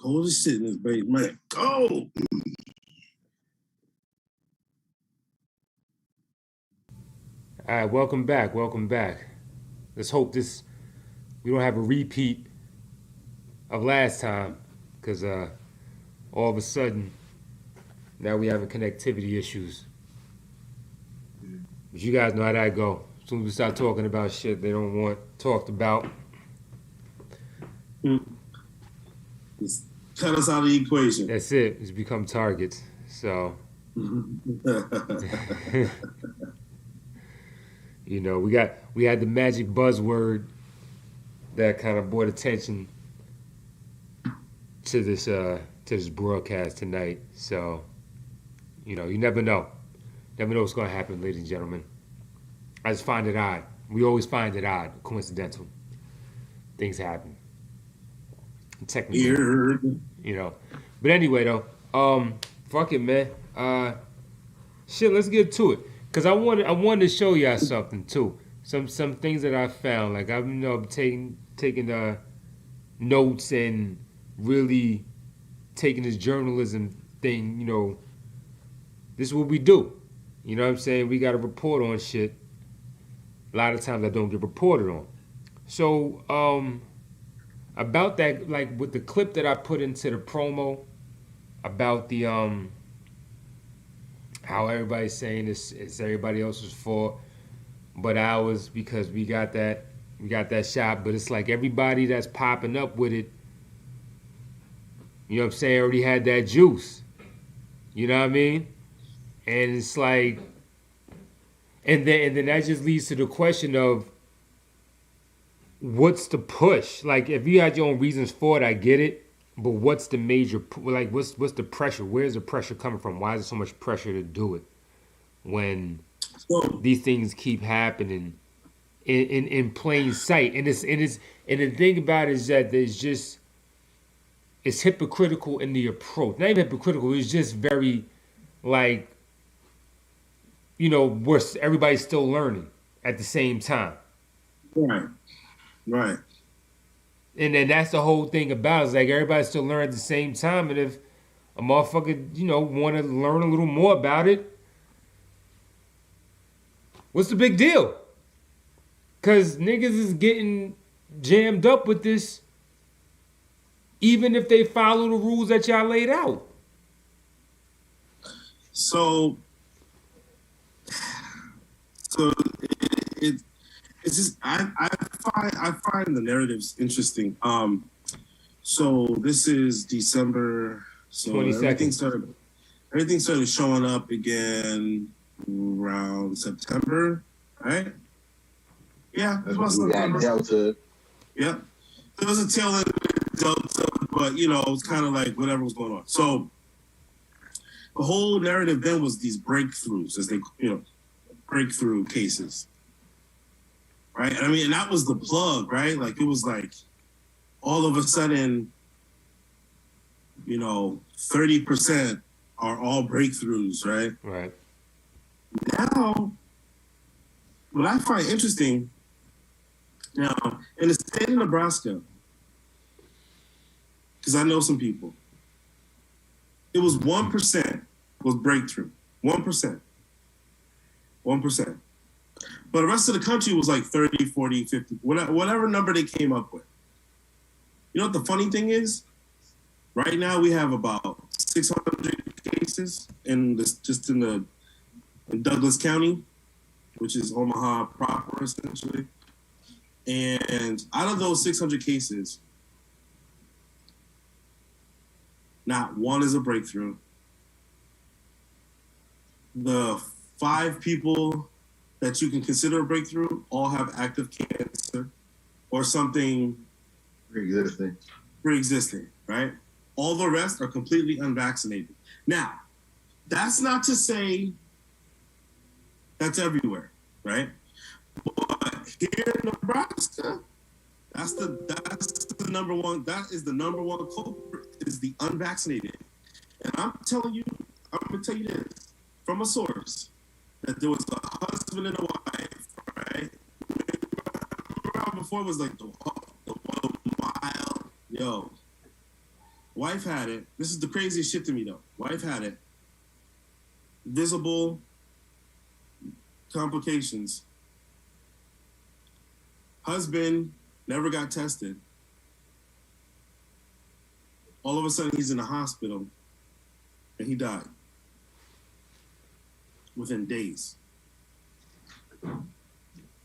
Cold as shit in this baby, man. Cold. All right, welcome back. Welcome back. Let's hope we don't have a repeat of last time, because all of a sudden now we having connectivity issues. But you guys know how that go. As soon as we start talking about shit they don't want talked about, Just cut us out of the equation. that's it. It's become targets. So you know, we had the magic buzzword that kind of brought attention to this broadcast tonight. So, you know, you never know. Never know what's going to happen, ladies and gentlemen. I just find it odd. We always find it odd, coincidental. Things happen. Technically, you know. But anyway, though, fuck it, man. Shit, let's get to it. Cause I wanted to show y'all something too. Some things that I found. Like I've taking notes and really taking this journalism thing. You know, this is what we do. You know what I'm saying? We got to report on shit. A lot of times I don't get reported on. So about that, like with the clip that I put into the promo about the how everybody's saying it's everybody else's fault, but ours, because we got that shot. But it's like everybody that's popping up with it, you know what I'm saying, already had that juice. You know what I mean? And it's like, and then that just leads to the question of what's the push? Like if you had your own reasons for it, I get it. But what's the major, like, what's the pressure? Where's the pressure coming from? Why is there so much pressure to do it when these things keep happening in plain sight? And the thing about it is that it's hypocritical in the approach. Not even hypocritical. It's just very, like, you know, everybody's still learning at the same time. Right. And then that's the whole thing about it. It's like everybody's still learning at the same time. And if a motherfucker, you know, want to learn a little more about it, what's the big deal? Because niggas is getting jammed up with this even if they follow the rules that y'all laid out. So it's just I find the narratives interesting. So this is December. So 22nd. everything started showing up again around September, right? Yeah, it was September. Delta. Yeah, it was a tail end of Delta, but you know it was kind of like whatever was going on. So the whole narrative then was these breakthroughs, as they breakthrough cases. Right. I mean, and that was the plug, right? Like it was like all of a sudden, you know, 30% are all breakthroughs, right? Right. Now, what I find interesting now in the state of Nebraska, because I know some people, it was 1% was breakthrough. 1%. But the rest of the country was like 30, 40, 50, whatever number they came up with. You know what the funny thing is? Right now we have about 600 cases in Douglas County, which is Omaha proper, essentially. And out of those 600 cases, not one is a breakthrough. The 5 people that you can consider a breakthrough all have active cancer or something pre-existing, right? All the rest are completely unvaccinated. Now, that's not to say that's everywhere, right? But here in Nebraska, that's the number one. That is the number one culprit, is the unvaccinated. And I'm gonna tell you this from a source, that there was a husband and a wife, right? Before it was like the wild, Wife had it. This is the craziest shit to me though. Wife had it. Visible complications. Husband never got tested. All of a sudden, he's in the hospital, and he died within days.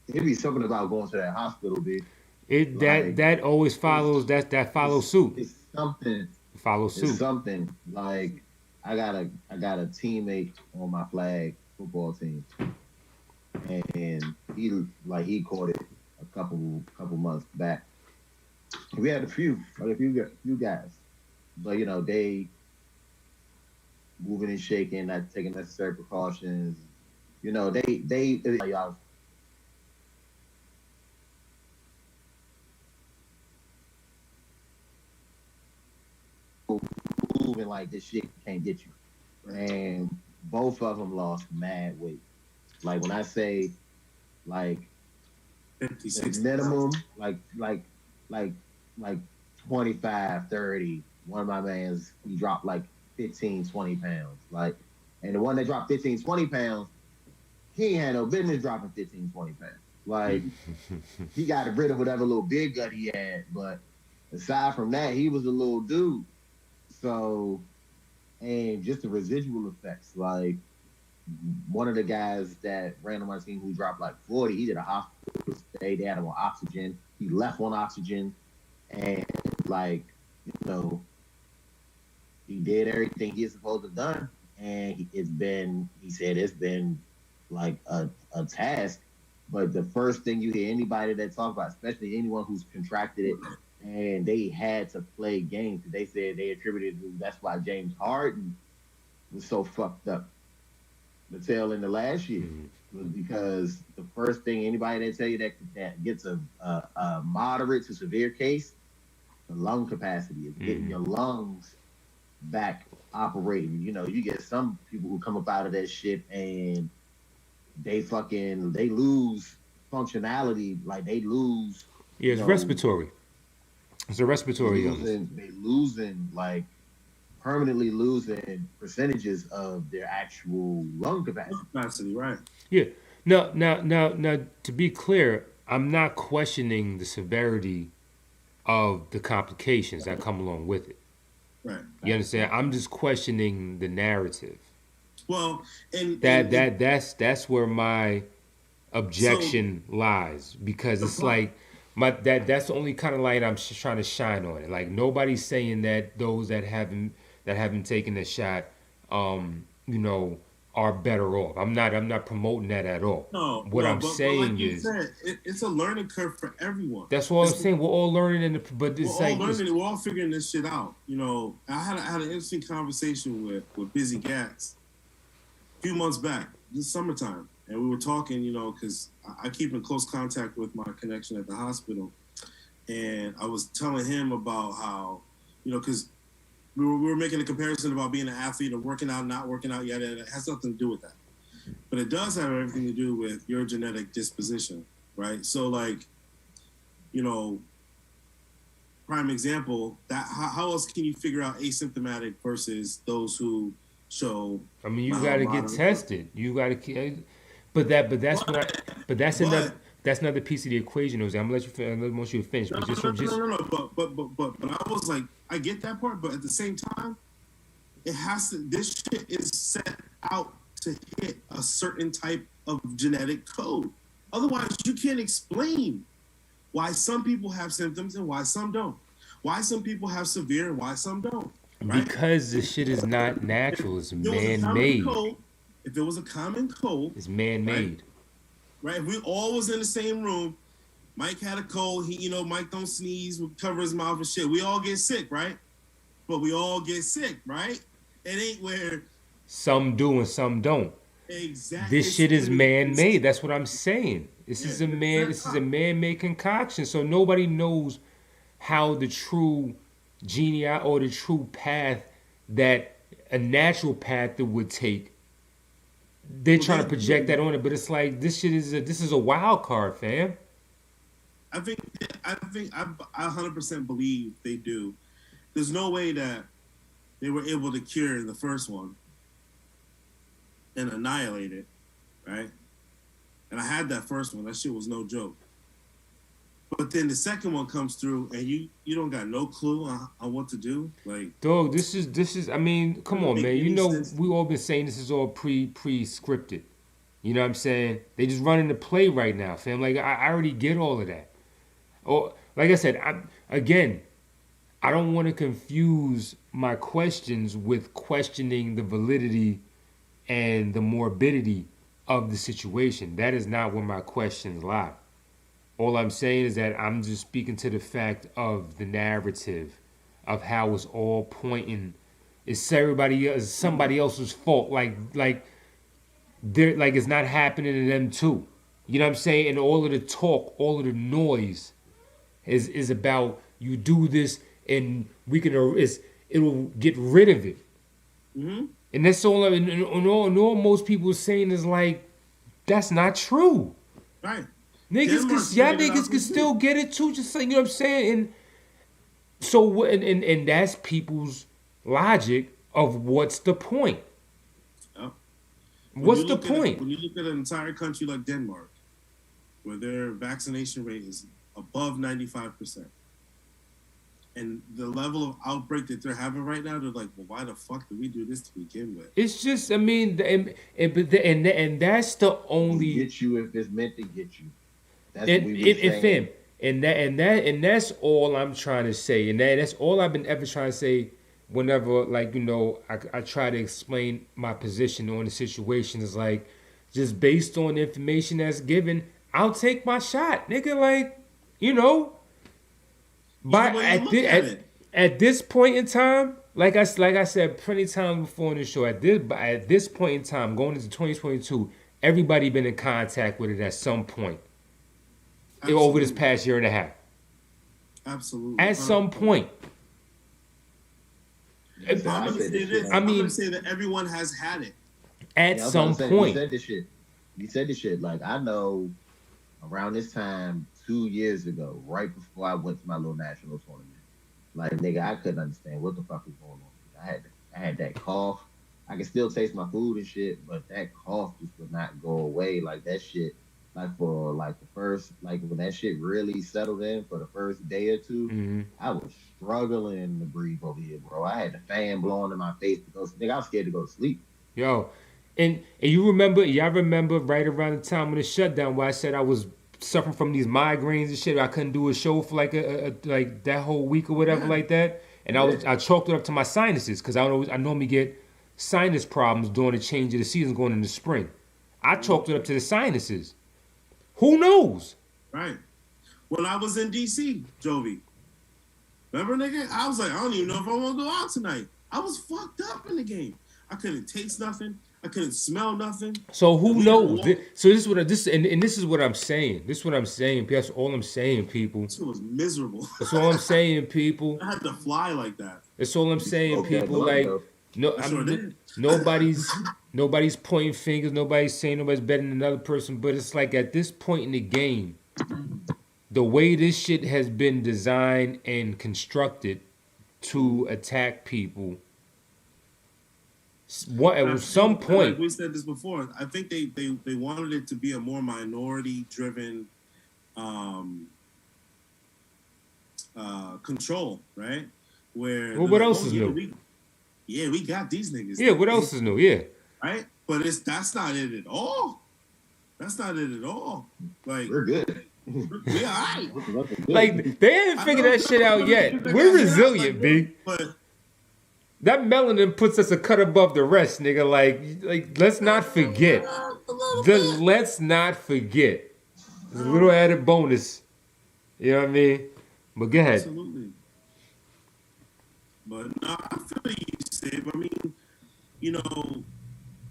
It'd be something about going to that hospital, B. That always follows that follows suit. It's something. Follow suit. It's something like I got a teammate on my flag football team, and he caught it a couple months back. We had a few guys, but they moving and shaking, not taking necessary precautions. They y'all. Moving like this shit can't get you, and both of them lost mad weight. Like when I say, like 56 minimum, like 25, 30. One of my mans, he dropped like 15, 20 pounds. Like, and the one that dropped 15, 20 pounds, he ain't had no business dropping 15, 20 pounds. Like, he got rid of whatever little big gut he had, but aside from that, he was a little dude. So, and just the residual effects, like one of the guys that ran on my team who dropped like 40, he did a hospital stay. They had him on oxygen. He left on oxygen, and he did everything he's supposed to have done. And he said it's been like a task. But the first thing you hear anybody that talk about, especially anyone who's contracted it, and they had to play games. They said they attributed to that's why James Harden was so fucked up the tail end of last year, was because the first thing anybody that tell you that gets a moderate to severe case, the lung capacity is getting your lungs back operating. You get some people who come up out of that shit and they lose functionality, like they lose. Yeah, it's respiratory. It's a respiratory illness. They like permanently losing percentages of their actual lung capacity. Right. Yeah. Now, to be clear, I'm not questioning the severity of the complications that come along with it. Right. You understand? I'm just questioning the narrative. Well, that's where my objection lies, because it's like that's the only kind of light I'm trying to shine on it. Like nobody's saying that those that haven't taken the shot, are better off. I'm not promoting that at all. No, what I'm saying like is, it's a learning curve for everyone. That's what I'm saying. We're all learning, we're all figuring this shit out. I had an interesting conversation with Busy Gats a few months back, this summertime, and we were talking, because I keep in close contact with my connection at the hospital, and I was telling him about how, because we were making a comparison about being an athlete and working out, not working out yet, and it has nothing to do with that. But it does have everything to do with your genetic disposition, right? So, like, prime example, that how else can you figure out asymptomatic versus those who show? I mean, you got to get tested. You got to, that's another piece of the equation. Jose, I'm gonna let you want you to finish, but just no. But I was like, I get that part, but at the same time, it has to. This shit is set out to hit a certain type of genetic code. Otherwise, you can't explain why some people have symptoms and why some don't. Why some people have severe and why some don't. Right? Because this shit is not natural. It's man-made. If it was a common cold, it's man-made. Right? If we all was in the same room, Mike had a cold. Mike don't sneeze, would cover his mouth and shit. We all get sick, right? But we all get sick, right? It ain't where some do and some don't. Exactly. This shit is man-made. That's what I'm saying. This is a man-made concoction. So nobody knows how the true or the true path that a natural path that would take. They're trying to project that on it, but it's like this is a wild card, fam. I think I 100% believe they do, there's no way that they were able to cure the first one and annihilate it, right? And I had that first one. That shit was no joke. But then the second one comes through, and you don't got no clue on what to do. Like, Dog, this is. I mean, come on, man. You know, we all been saying this is all pre-scripted. You know what I'm saying? They just running the play right now, fam. Like I already get all of that. Or like I said, I don't want to confuse my questions with questioning the validity and the morbidity of the situation. That is not where my questions lie. All I'm saying is that I'm just speaking to the fact of the narrative of how it's all pointing. It's somebody else's fault. Like they're like it's not happening to them too. You know what I'm saying? And all of the talk, all of the noise is about you do this and we can it'll get rid of it. mm-hmm. And that's all. And all most people are saying is like that's not true. Right. Y'all niggas can still get it too. Just like, you know what I'm saying. And so and that's people's logic of what's the point. Yep. What's the point? When you look at an entire country like Denmark, where their vaccination rate is above 95%, and the level of outbreak that they're having right now, they're like, well, why the fuck did we do this to begin with? It's just, I mean, and that's the only get you if it's meant to get you. That's what we were saying. And that's all I'm trying to say, and that's all I've been ever trying to say. Whenever, like, you know, I try to explain my position on the situation, is like, just based on the information that's given, I'll take my shot, nigga. Like, you know. But at this point in time, like I said plenty of times before in the show, at this point in time, going into 2022, everybody been in contact with it at some point. Over this past year and a half. Absolutely. At some point. I'm gonna say that everyone has had it. At some point. You said this shit. Like, I know around this time 2 years ago, right before I went to my little national tournament, like, nigga, I couldn't understand what the fuck was going on. I had that cough. I can still taste my food and shit, but that cough just would not go away. Like, that shit, like, for like the first, like, when that shit really settled in for the first day or two, I was struggling to breathe over here, bro. I had the fan blowing in my face because, nigga, I was scared to go to sleep. Yo, and y'all remember right around the time when the shutdown where I said I was suffering from these migraines and shit. I couldn't do a show for like like that whole week or whatever like that. And I chalked it up to my sinuses because I normally get sinus problems during the change of the season going into spring. I chalked it up to the sinuses. Who knows? Right. When I was in DC, Jovi, remember, nigga? I was like, I don't even know if I want to go out tonight. I was fucked up in the game. I couldn't taste nothing. I couldn't smell nothing. So who knows? So this is what I'm saying. This is what I'm saying. That's all I'm saying, people. This was miserable. That's all I'm saying, people. I had to fly like that. That's all I'm saying, people. Like, nobody's pointing fingers. Nobody's saying nobody's better than another person. But it's like at this point in the game, the way this shit has been designed and constructed to attack people. At some point, like we said this before. I think they wanted it to be a more minority-driven control, right? Where what else is new? We got these niggas. Yeah, what else is new? Yeah, right. But that's not it at all. That's not it at all. Like, we're good. We're all right. Like, they haven't figured that shit out yet. We're resilient, B. But that melanin puts us a cut above the rest, nigga. Like let's not forget. Let's not forget. There's a little added bonus. You know what I mean? But go ahead. Absolutely. But no, I feel you, Steve. I mean, you know,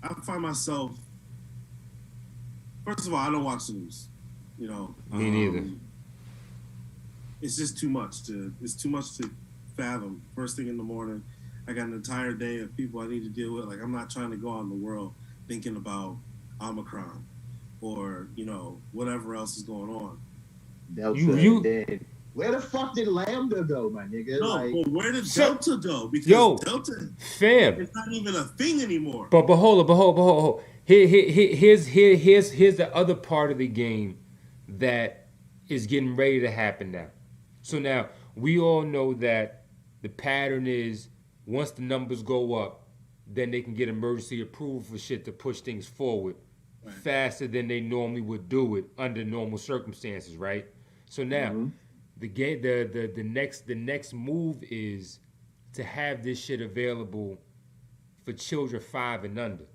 I find myself. First of all, I don't watch the news. You know, me neither. It's just too much to fathom. First thing in the morning, I got an entire day of people I need to deal with. Like, I'm not trying to go out in the world thinking about Omicron or, you know, whatever else is going on. Delta, Where the fuck did Lambda go, my nigga? No, Like, but where did Delta go? Because Delta fam, it's not even a thing anymore. But hold on. Here's the other part of the game that is getting ready to happen now. So now we all know that the pattern is once the numbers go up, then they can get emergency approval for shit to push things forward faster than they normally would do it under normal circumstances, right? So now the next move is to have this shit available for children 5 and under.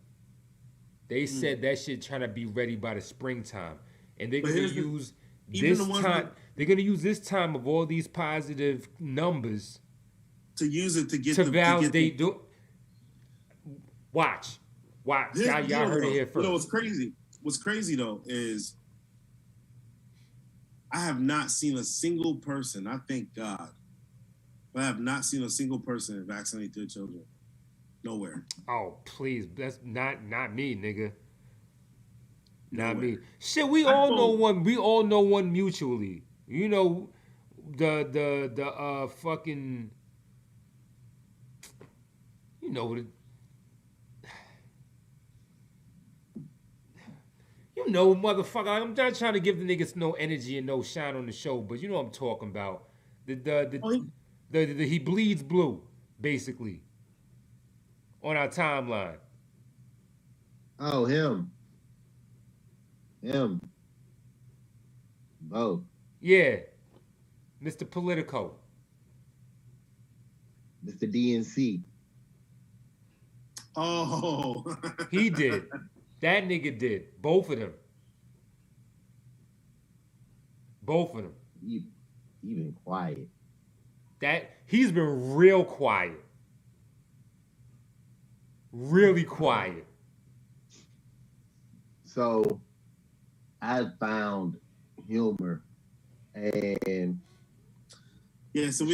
They said that shit trying to be ready by the springtime, and they're gonna use this time. They're gonna use this time of all these positive numbers to use it to get to validate. Watch. Y'all heard it here first. You know what's crazy? What's crazy though is I have not seen a single person. I thank God, but I have not seen a single person vaccinate their children. Nowhere. Oh, please. That's not me, nigga. Not me. Shit, we all know one. We all know one mutually. You know, the fucking. You know the. You know, motherfucker. I'm not trying to give the niggas no energy and no shine on the show, but you know what I'm talking about. The he bleeds blue, basically. On our timeline. Oh, him. Both. Yeah. Mr. Politico. Mr. DNC. Oh. He did. That nigga did. Both of them. He been quiet. He's been real quiet. Really quiet. So I found humor and so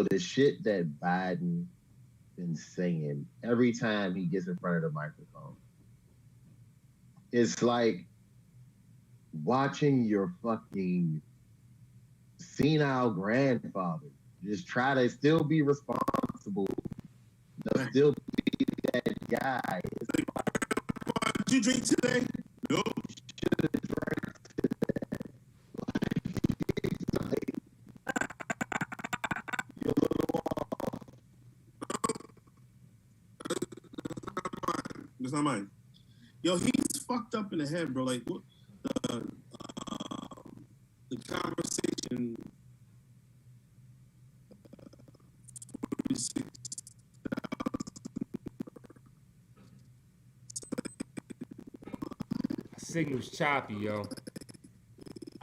the shit that Biden been saying every time he gets in front of the microphone, it's like watching your fucking senile grandfather just try to still be responsible, still be that guy. Did you drink today? No. Should have drank today. You're a little off. It's not mine. Yo, he's fucked up in the head, bro. Like, what the conversation. 46,000. Signal's choppy, yo.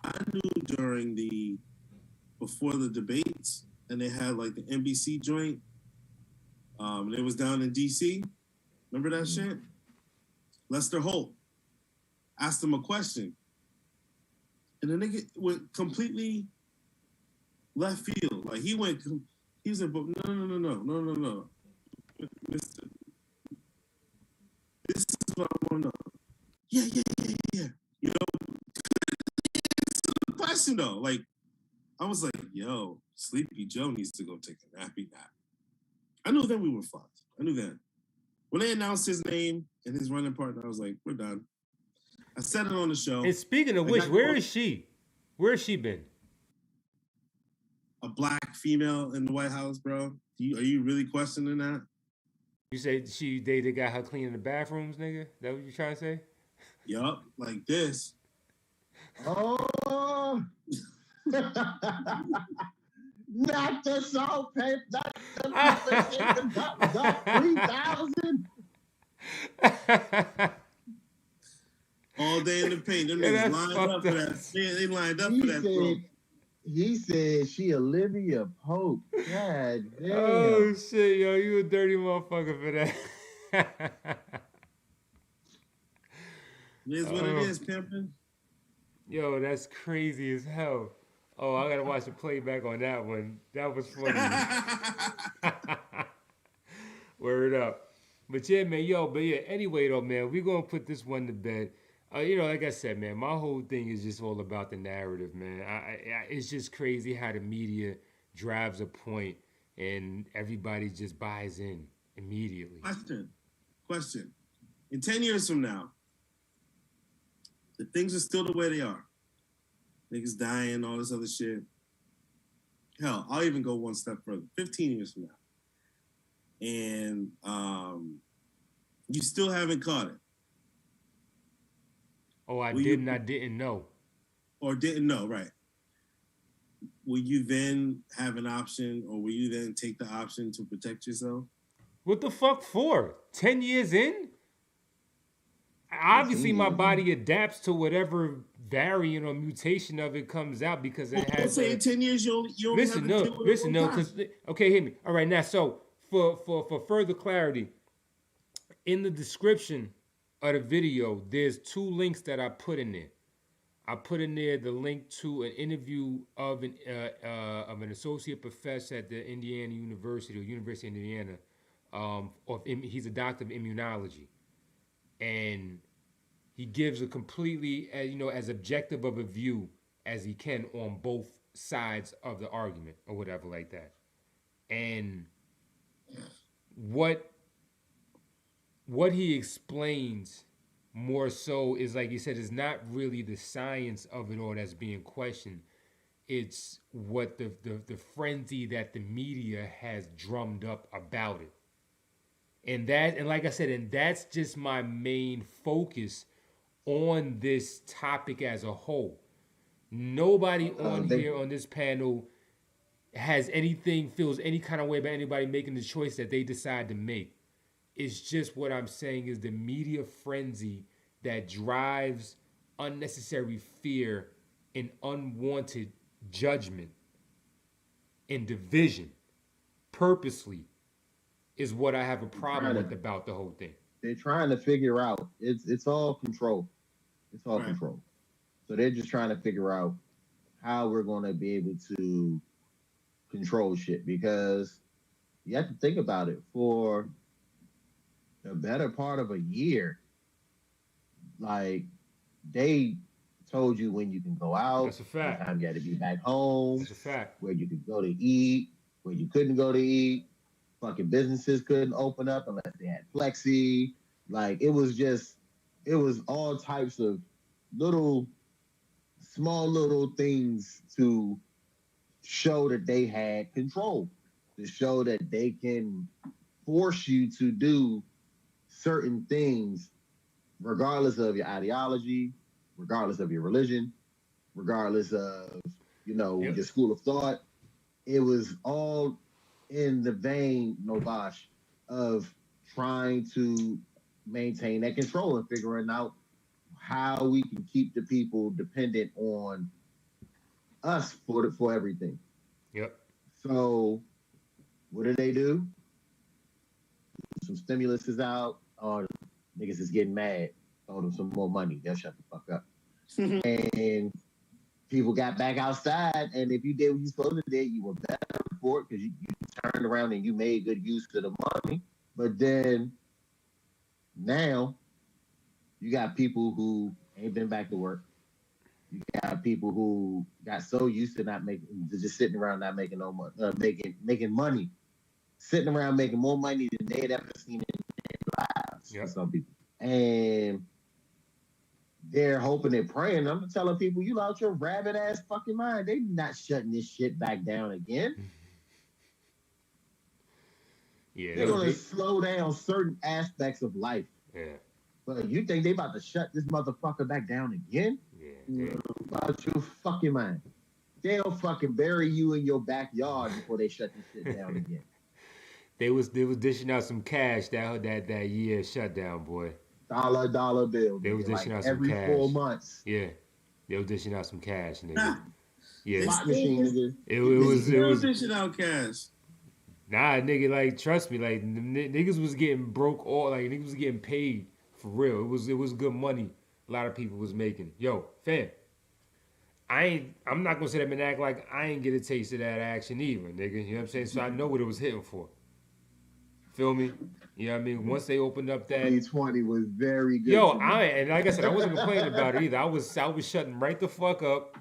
I knew before the debates, and they had like the NBC joint. It was down in DC. Remember that shit? Lester Holt asked him a question, and the nigga went completely left field. Like he was like, no, Mister, this is what I want to know. Yeah. You know, the question though, like I was like, yo, Sleepy Joe needs to go take a nappy nap. I knew then we were fucked. I knew then. When they announced his name and his running partner, I was like, we're done. I said it on the show. And speaking of which, where is she? Where has she been? A black female in the White House, bro. Are you really questioning that? You say they got her cleaning the bathrooms, nigga? That what you trying to say? Yup, like this. Oh. Not the salt paper, not the 3,000. All day in the paint. Them niggas lined up for that. They lined up for that, bro. He said she Olivia Pope. God damn. Oh shit, yo, you a dirty motherfucker for that. It is what it is, pimpin'. Yo, that's crazy as hell. Oh, I gotta watch the playback on that one. That was funny. Word up. But yeah, man, anyway though, man, we're gonna put this one to bed. Like I said, man, my whole thing is just all about the narrative, man. It's just crazy how the media drives a point and everybody just buys in immediately. Question. In 10 years from now, if things are still the way they are, niggas dying, all this other shit. Hell, I'll even go one step further. 15 years from now. And you still haven't caught it. Oh, I didn't know. Or didn't know, right. Will you then have an option, or will you then take the option to protect yourself? What the fuck for? 10 years in? Obviously, my body adapts to whatever variant or mutation of it comes out because it has. Say in 10 years, you only listen, have to deal with it one because okay, hear me. All right, now, so for further clarity, in the description of the video, there's 2 links that I put in there. I put in there the link to an interview of an associate professor at the Indiana University or University of Indiana. He's a doctor of immunology, and he gives a completely, as objective of a view as he can on both sides of the argument or whatever like that. And what he explains more so is, like you said, is not really the science of it all that's being questioned. It's what the frenzy that the media has drummed up about it. And like I said, and that's just my main focus on this topic as a whole. Nobody on this panel feels any kind of way about anybody making the choice that they decide to make. It's just what I'm saying is the media frenzy that drives unnecessary fear and unwanted judgment and division purposely is what I have a problem with about the whole thing. They're trying to figure out. It's all control. It's all control. So they're just trying to figure out how we're going to be able to control shit, because you have to think about it. For the better part of a year, like, they told you when you can go out. That's a fact. What time you had to be back home. That's a fact. Where you could go to eat, where you couldn't go to eat. Fucking businesses couldn't open up unless they had flexi. Like, it was all types of small little things to show that they had control, to show that they can force you to do certain things regardless of your ideology, regardless of your religion, regardless of, your school of thought. It was all in the vein, Novash, of trying to maintain that control and figuring out how we can keep the people dependent on us for everything. Yep. So what do? Some stimulus is out. Oh, niggas is getting mad. Throw them some more money. They'll shut the fuck up. And people got back outside, and if you did what you supposed to do, you were better for it because you turned around and you made good use of the money. But then now you got people who ain't been back to work. You got people who got so used to just sitting around not making no money, making money, sitting around making more money than they had ever seen in their lives. For some people, and they're hoping and praying. I'm telling people, you out your rabbit ass fucking mind. They not shutting this shit back down again. Yeah, they're gonna slow down certain aspects of life. Yeah. But you think they about to shut this motherfucker back down again? Yeah. About your fucking mind. They'll fucking bury you in your backyard before they shut this shit down again. They was dishing out some cash that year shutdown, boy. Dollar bill. They was dishing out some every cash. 4 months. Yeah. They was dishing out some cash, nigga. Yeah. Slot machine, nigga. It was dishing out cash. Nah, nigga, like, trust me, like, niggas was getting broke all, like, niggas was getting paid for real. It was good money a lot of people was making. Yo, fam, I'm not gonna sit up and act like I ain't get a taste of that action either, nigga. You know what I'm saying? So I know what it was hitting for. Feel me? You know what I mean? Once they opened up that 2020 was very good. yo, to me. and like I said, I wasn't complaining about it either. I was shutting right the fuck up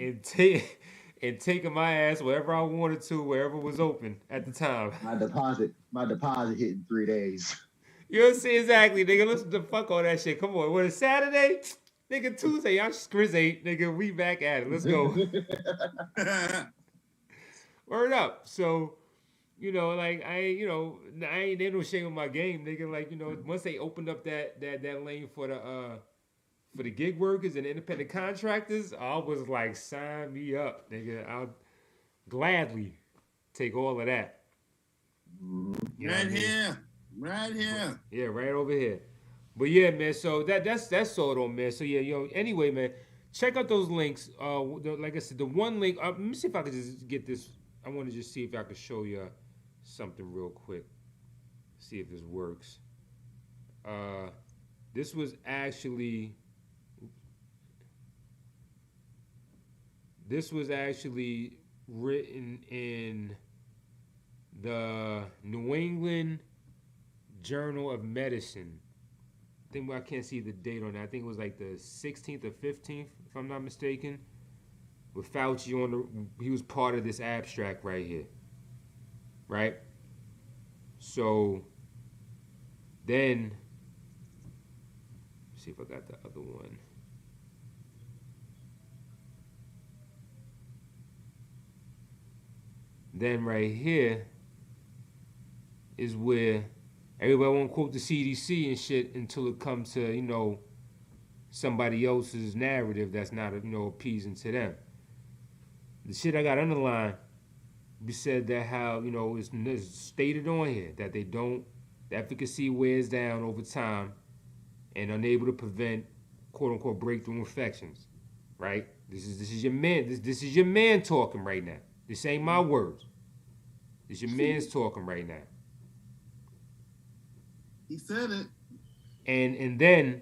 and taking my ass wherever I wanted to, wherever was open at the time. My deposit hit in 3 days. You know what I'm saying? Exactly, nigga. Listen to fuck all that shit. Come on. What is Saturday? Nigga, Tuesday. Y'all Skrizz 8. Nigga, we back at it. Let's go. Word up. So, you know, like I ain't there no shame on my game, nigga. Like, you know, once they opened up that lane for the gig workers and independent contractors, I was like, sign me up, nigga. I'll gladly take all of that. You know Right what I mean? here. Right here. Yeah, right over here. But yeah, man. So that's all though, man. So yeah, yo. Anyway, man, check out those links. Like I said, the one link. Let me see if I could just get this. I want to just see if I could show you something real quick. See if this works. This was actually. This was actually written in the New England Journal of Medicine. I can't see the date on that. I think it was like the 16th or 15th, if I'm not mistaken. With Fauci he was part of this abstract right here. Right? So then, let's see if I got the other one. Then right here is where everybody won't quote the CDC and shit until it comes to, you know, somebody else's narrative that's not, you know, appeasing to them. The shit I got underlined, we said that how, you know, it's stated on here that the efficacy wears down over time and unable to prevent quote unquote breakthrough infections. Right? This is your man. This is your man talking right now. This ain't my words. This your man's talking right now. He said it. And then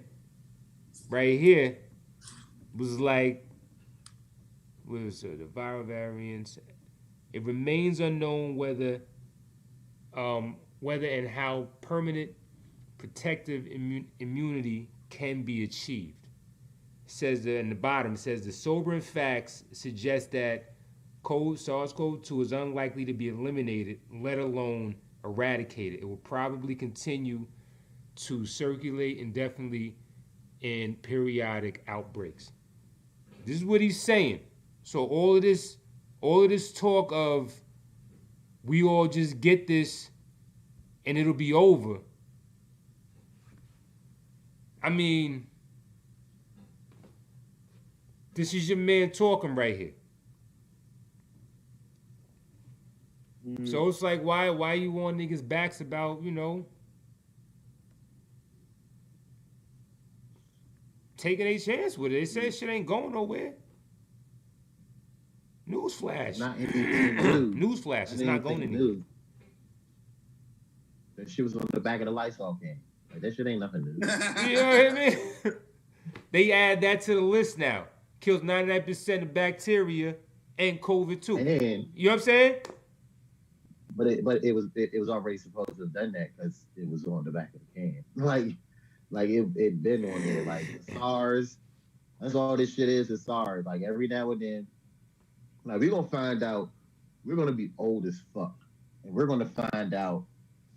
right here was like, what was it? The viral variants. It remains unknown whether and how permanent protective immunity can be achieved. It says that in the bottom, it says the sobering facts suggest that SARS-CoV-2 is unlikely to be eliminated, let alone eradicated. It will probably continue to circulate indefinitely in periodic outbreaks. This is what he's saying. So all of this talk of we all just get this and it'll be over. I mean, this is your man talking right here. So it's like, why you on niggas' backs about, you know, taking a chance with it? They say shit ain't going nowhere. Newsflash. Not anything new. Newsflash. It's not going anywhere. That shit was on the back of the Lysol can. Like, that shit ain't nothing new. You know what I mean? They add that to the list now. Kills 99% of bacteria and COVID too. And, you know what I'm saying? But it was already supposed to have done that because it was on the back of the can. Like it been on there. Like SARS. That's all this shit is SARS. Like every now and then. Like we're gonna find out, we're gonna be old as fuck. And we're gonna find out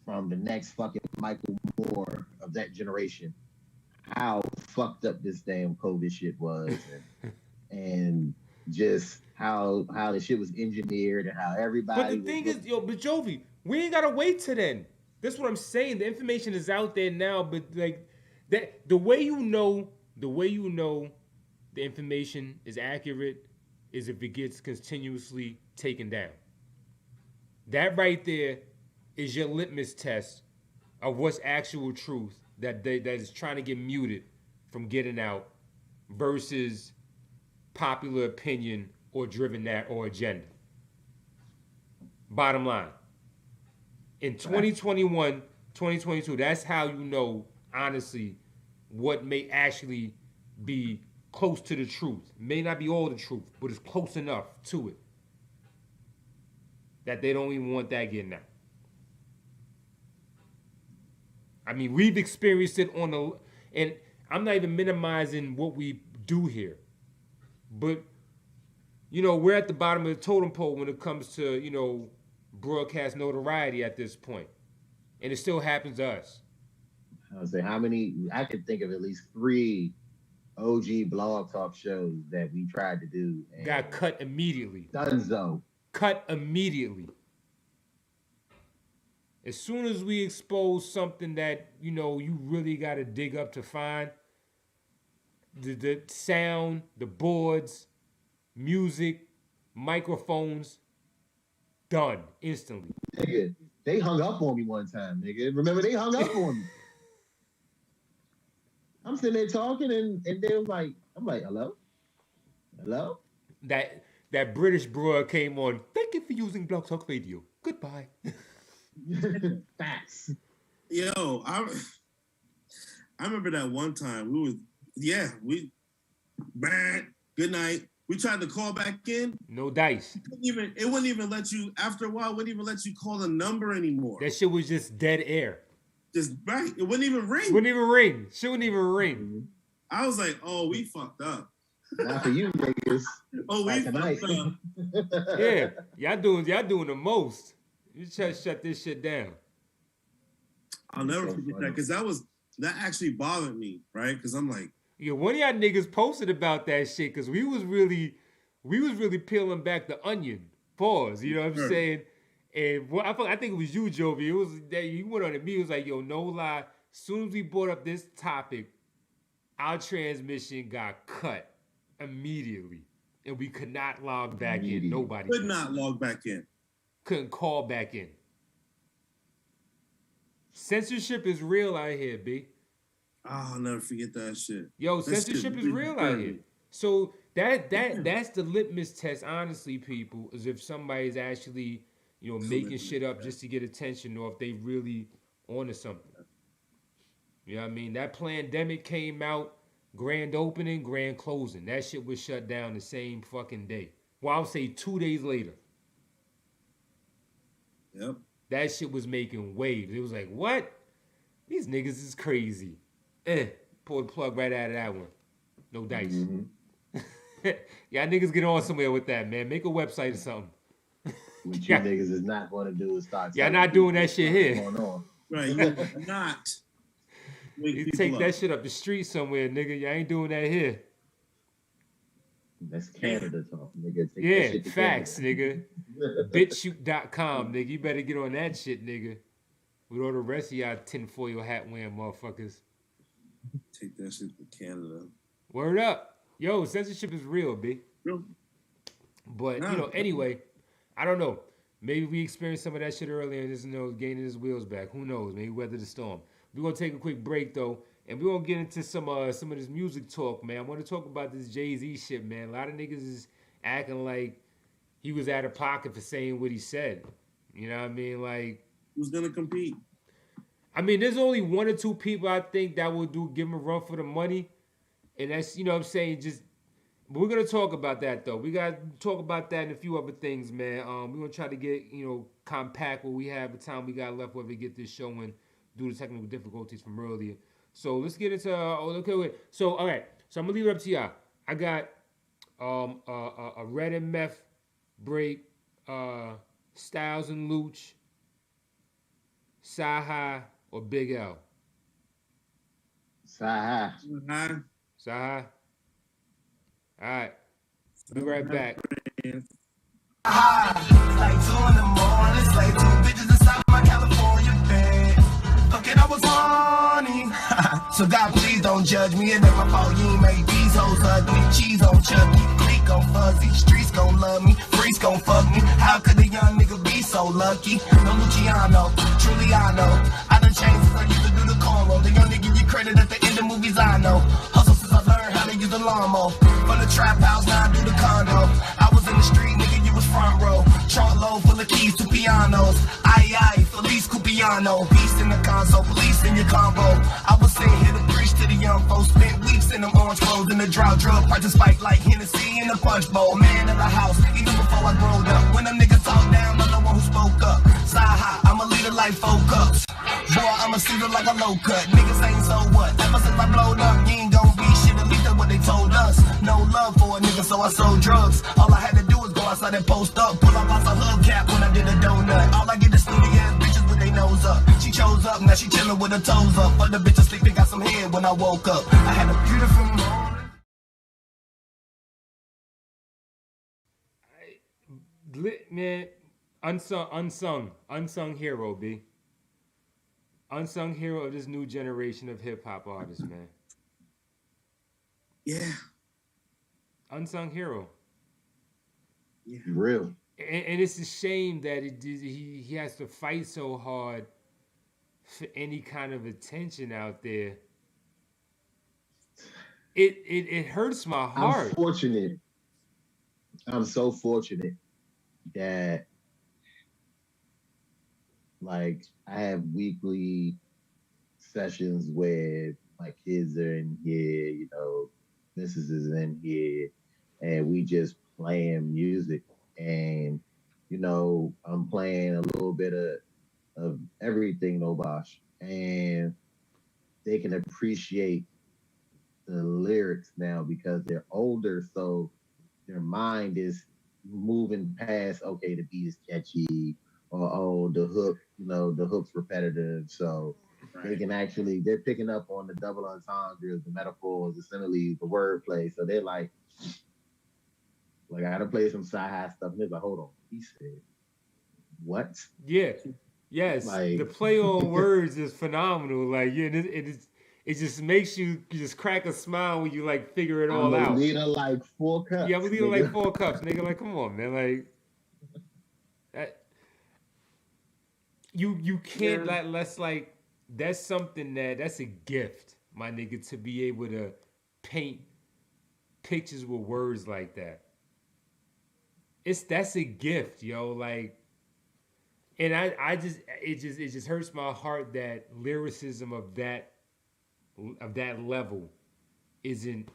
from the next fucking Michael Moore of that generation how fucked up this damn COVID shit was and just how the shit was engineered and how everybody. But the thing is, but Jovi, we ain't gotta wait till then. That's what I'm saying. The information is out there now, but like that, the way you know the information is accurate is if it gets continuously taken down. That right there is your litmus test of what's actual truth that is trying to get muted from getting out versus popular opinion or driven that or agenda. Bottom line. In 2021, 2022, that's how you know, honestly, what may actually be close to the truth. May not be all the truth, but it's close enough to it that they don't even want that getting out. I mean, we've experienced it on the, and I'm not even minimizing what we do here, but you know, we're at the bottom of the totem pole when it comes to, you know, broadcast notoriety at this point, and it still happens to us. I would say how many? I could think of at least 3 OG blog talk shows that we tried to do. And got cut immediately. Dunzo. Cut immediately. As soon as we expose something that, you know, you really got to dig up to find, the sound, the boards, music, microphones, done instantly. Nigga, they hung up on me one time, nigga. Remember, they hung up on me. I'm sitting there talking, and they was like, I'm like, hello? Hello? That British broad came on. Thank you for using Blog Talk Radio. Goodbye. Facts. Yo, I remember that one time good night. We tried to call back in. No dice. It wouldn't even let you, after a while, it wouldn't even let you call the number anymore. That shit was just dead air. Just right. It wouldn't even ring. Shit wouldn't even ring. I was like, oh, we fucked up. Not for you niggas. Oh, we fucked up. Yeah. Y'all doing the most. You just shut this shit down. I'll never forget that, because that actually bothered me, right? Because I'm like, yeah, one of y'all niggas posted about that shit because we was really peeling back the onion. Pause. You know what I'm saying? And I think it was you, Jovi. It was that you went on to me. It was like, yo, no lie. As soon as we brought up this topic, our transmission got cut immediately, and we could not log back in. Nobody could not log back in. Couldn't call back in. Censorship is real out here, B. Oh, I'll never forget that shit. Yo, censorship is real out here. So that's the litmus test, honestly, people, is if somebody's actually, you know, making shit up just to get attention, or if they really onto something. You know what I mean? That pandemic came out, grand opening, grand closing. That shit was shut down the same fucking day. Well, I'll say 2 days later. Yep. That shit was making waves. It was like, what? These niggas is crazy. Pull the plug right out of that one. No dice. Mm-hmm. Y'all niggas get on somewhere with that, man. Make a website or something. What you niggas is not going to do is start. Y'all not doing that shit here. Right, you're not. You take that shit up the street somewhere, nigga. Y'all ain't doing that here. That's Canada talk, nigga. Take yeah, that shit to facts, Canada. Nigga. Bitshoot.com, nigga. You better get on that shit, nigga. With all the rest of y'all tinfoil hat wearing motherfuckers. Take that shit to Canada. Word up. Yo, censorship is real, B. Real. But, you know, anyway, I don't know. Maybe we experienced some of that shit earlier and just, you know, gaining his wheels back. Who knows? Maybe weather the storm. We're going to take a quick break, though, and we're going to get into some of this music talk, man. I want to talk about this Jay-Z shit, man. A lot of niggas is acting like he was out of pocket for saying what he said. You know what I mean? Like, who's going to compete? I mean, there's only 1 or 2 people I think that will give him a run for the money. And that's, you know what I'm saying, but we're going to talk about that, though. We got to talk about that and a few other things, man. We're going to try to get, you know, compact what we have, the time we got left, where we get this show in due to technical difficulties from earlier. So let's get into, wait. So, all right. So I'm going to leave it up to y'all. I got a Red and Meth break, Styles and Luch, Sci-Hi, or Big L? Sci-Hi. Sci-Hi? All right. Be right back. It's like 2 in the morning. It's like 2 bitches inside my California bed. Fucking I was horny. So God, please don't judge me. It ain't my fault you ain't made these hoes ugly. Cheese on Chucky, click on Fuzzy. Streets gon' love me, freaks gon' fuck me. How could a young nigga be so lucky? No Luciano, truly I know. I done changed since I used to do the cornrow. The young nigga give credit at the end of movies I know. Hustle since I learned how to use the lawnmower. From the trap house, now I do the condo. I was in the street, nigga, you was front row. Trunk load full of keys to pianos. Aye, Felice Cupiano. Beast in the console, police in your combo. I was sitting here to preach to the young folks. Spent weeks in them orange clothes in the drought. Drug prices spike like Hennessy in the punch bowl. Man of the house, even before I growed up. When them niggas talk down, I'm the one who spoke up. Sci-Hi, I'ma lead a life focus. Boy, I'm a cedar like a low cut. Niggas ain't so what? Ever since I blowed up, you ain't gon' be shit. At least that's what they told us. No love for a nigga, so I sold drugs. All I had to do was go outside and post up. Pull up off a hubcap when I did a donut. All I get is snooty ass bitches with their nose up. She chose up, now she chillin' with her toes up. Other bitches sleeping, got some head when I woke up. I had a beautiful morning. Man, unsung hero, B. Unsung hero of this new generation of hip hop artists, man. Yeah. Unsung hero. Yeah. Real. And it's a shame that he has to fight so hard for any kind of attention out there. It hurts my heart. I'm so fortunate that, like, I have weekly sessions where my kids are in here, you know, Mrs. is in here, and we just playing music. And, you know, I'm playing a little bit of everything, no bosh. And they can appreciate the lyrics now because they're older, so their mind is moving past, okay, the beat is catchy, or oh, the hook, you know, the hook's repetitive. So they can actually, they're picking up on the double entendres, the metaphors, the similes, the wordplay. So they're like I gotta play some sci-hi stuff. And they're like, hold on, he said, what? Yeah. Yes. Like, the play on words is phenomenal. Like, yeah, it just makes you just crack a smile when you like figure it all out. I'm leading like 4 cups. Yeah, I'm leading like 4 cups, nigga. Like, come on, man. Like, that you can't that's something that's a gift, my nigga, to be able to paint pictures with words like that. That's a gift, yo. Like, and it just hurts my heart that lyricism of that level isn't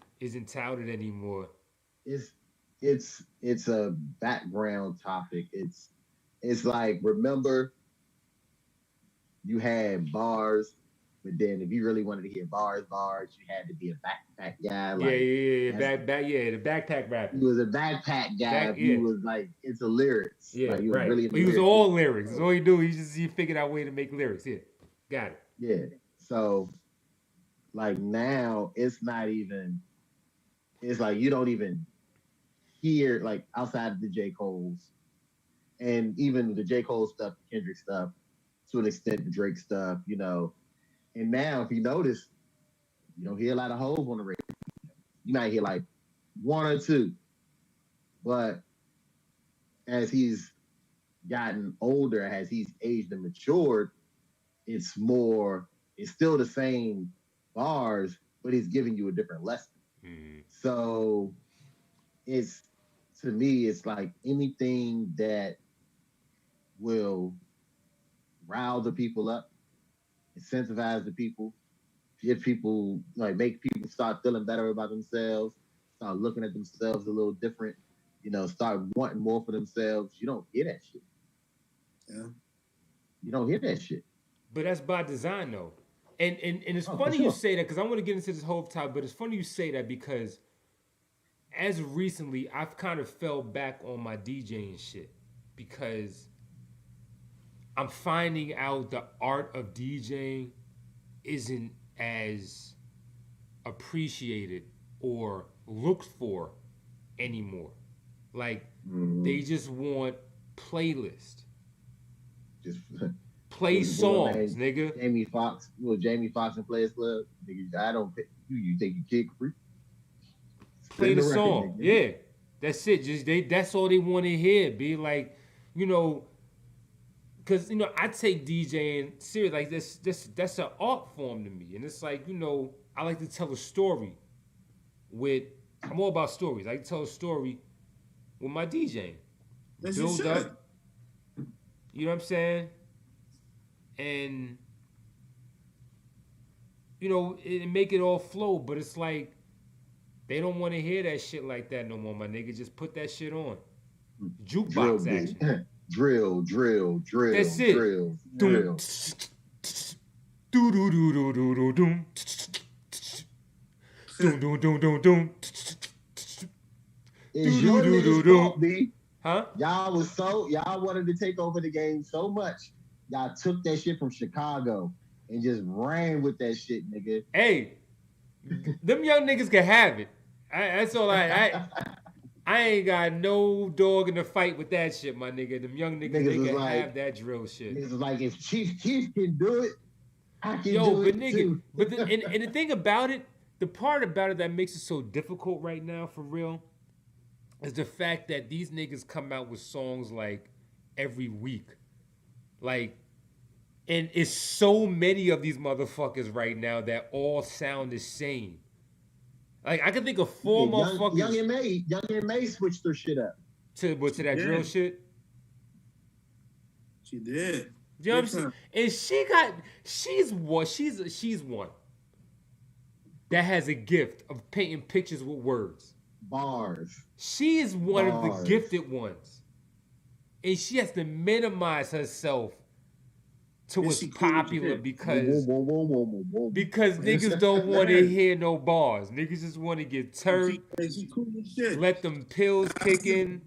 touted anymore. It's a background topic. It's like, remember you had bars, but then if you really wanted to hear bars, you had to be a backpack guy. Like, the backpack rapper. He was a backpack guy. He was like into lyrics. Yeah, like, he was right. Really he was all lyrics. That's all he do. He figured out a way to make lyrics. Yeah, got it. Yeah. So, like, now it's not even. It's like you don't even hear, like, outside of the J. Cole's, and even the J. Cole stuff, the Kendrick stuff, to an extent, the Drake stuff, you know. And now, if you notice, you don't hear a lot of Hove on the radio. You might hear like 1 or 2. But as he's gotten older, as he's aged and matured, it's still the same bars, but he's giving you a different lesson. Mm-hmm. So to me, it's like anything that will rile the people up, incentivize the people, give people, like, make people start feeling better about themselves, start looking at themselves a little different, you know, start wanting more for themselves. You don't hear that shit. Yeah. You don't hear that shit. But that's by design, though. And it's funny you say that, because I want to get into this whole topic, but it's funny you say that because as of recently, I've kind of fell back on my DJing shit because I'm finding out the art of DJing isn't as appreciated or looked for anymore. Like, they just want playlist. Just play songs, nigga. Jamie Foxx and Players Club. Nigga, I don't pay you. You think you kick free? Play the song. Nigga. Yeah. That's it. Just that's all they want to hear. Be like, you know, because, you know, I take DJing serious. Like, that's an art form to me. And it's like, you know, I like to tell a story I'm all about stories. I like to tell a story with my DJing. Build up. You know what I'm saying? And, you know, make it all flow. But it's like, they don't want to hear that shit like that no more, my nigga. Just put that shit on. Jukebox action. Drill. That's it. Drill. Do do do do do do doom. Doom doom doom doom doom. It's your niggas' fault, B. Huh? Y'all wanted to take over the game so much. Y'all took that shit from Chicago and just ran with that shit, nigga. Hey, them young niggas can have it. That's all I ain't got no dog in the fight with that shit, my nigga. Them young niggas they can have that drill shit. Niggas like, if Chief Keef can do it, I can do it too. But and the thing about it, the part about it that makes it so difficult right now, for real, is the fact that these niggas come out with songs like every week. Like, and it's so many of these motherfuckers right now that all sound the same. Like, I can think of four motherfuckers. Young and May switched their shit up. To that drill shit? She did. You know what I'm saying? And she's one that has a gift of painting pictures with words. Bars. She is one of the gifted ones. And she has to minimize herself to what's popular because niggas don't want to hear no bars. Niggas just want to get turned. She cool as shit. Let them pills kick in.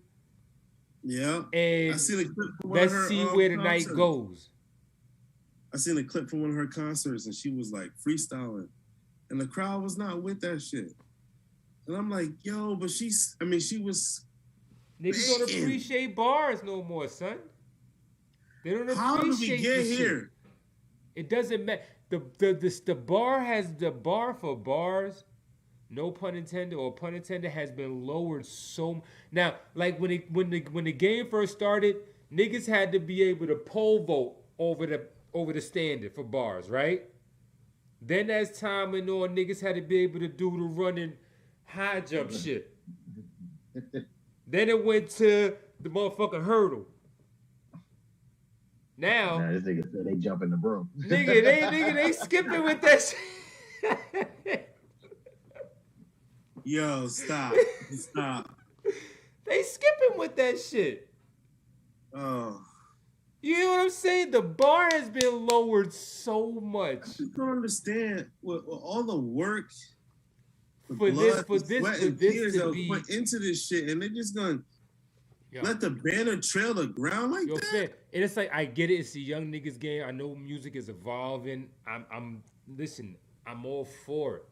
Yeah. And I seen a clip from let's see where the night goes. I seen a clip from one of her concerts and she was like freestyling. And the crowd was not with that shit. And I'm like, yo, but she was. Niggas don't appreciate bars no more, son. They don't appreciate. How did we get here? It doesn't matter. The bar has the bar for bars, no pun intended or pun intended, has been lowered so. Now, like when the game first started, niggas had to be able to pole vote over the standard for bars, right? Then as time went on, niggas had to be able to do the running high jump shit. Then it went to the motherfucking hurdle. Now this nigga said they jump in the broom. They skipping with that shit. Yo, stop. They skipping with that shit. Oh. You know what I'm saying? The bar has been lowered so much. I just don't understand with all the work for this to be put into this shit, and they're just gonna let the banner trail the ground like that. Fair. And it's like, I get it. It's a young niggas game. I know music is evolving. I'm all for it.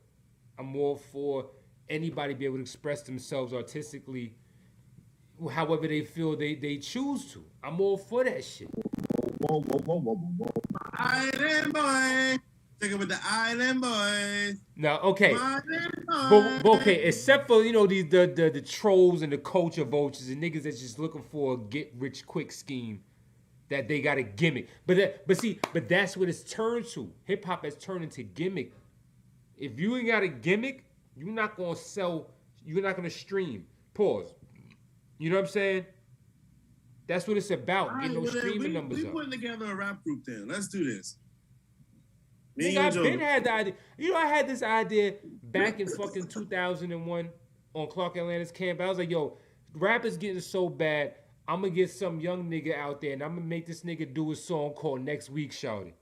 I'm all for anybody be able to express themselves artistically however they feel they choose to. I'm all for that shit. Island boy. Take it with the Island boys. Now, okay. But okay, except for, these the trolls and the culture vultures and niggas that's just looking for a get rich quick scheme that they got a gimmick. But that's what it's turned to. Hip hop has turned into gimmick. If you ain't got a gimmick, you're not gonna sell. You're not gonna stream. Pause. You know what I'm saying? That's what it's about. Getting those streaming numbers up. We putting together a rap group then. Let's do this. I've been had the idea. I had this idea back in fucking 2001 on Clark Atlanta's camp. I was like, yo, rap is getting so bad, I'm going to get some young nigga out there and I'm going to make this nigga do a song called Next Week, Shawty.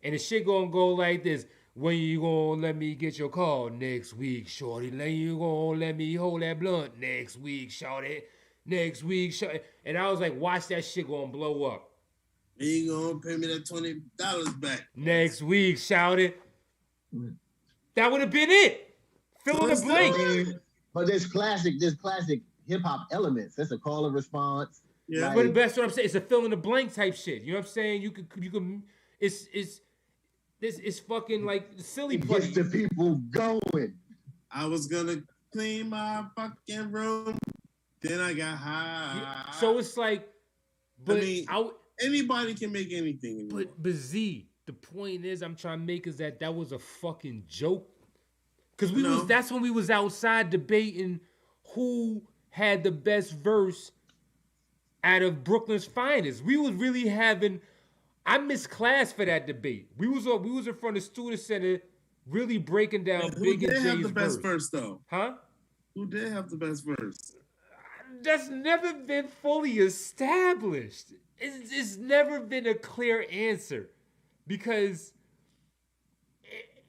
And the shit going to go like this. When you going to let me get your call? Next week, shorty. When you going to let me hold that blunt? Next week, shorty. Next week, shorty. And I was like, watch that shit going to blow up. You going to pay me that $20 back. Next week, shouted. That would have been it. Fill in the blank. But there's classic hip-hop elements. That's a call and response. Yeah, but that's what I'm saying. It's a fill in the blank type shit. You know what I'm saying? You could. It's fucking like silly. It gets the people going. I was gonna clean my fucking room, then I got high. Yeah, so it's like, but anybody can make anything anymore. But Z, the point is I'm trying to make is that was a fucking joke. Cause that's when we was outside debating who had the best verse out of Brooklyn's finest. We was really having. I missed class for that debate. We was in front of the student center, really breaking down Big and Jay's verse. Who did have the best verse though? Huh? Who did have the best verse? That's never been fully established. It's never been a clear answer, because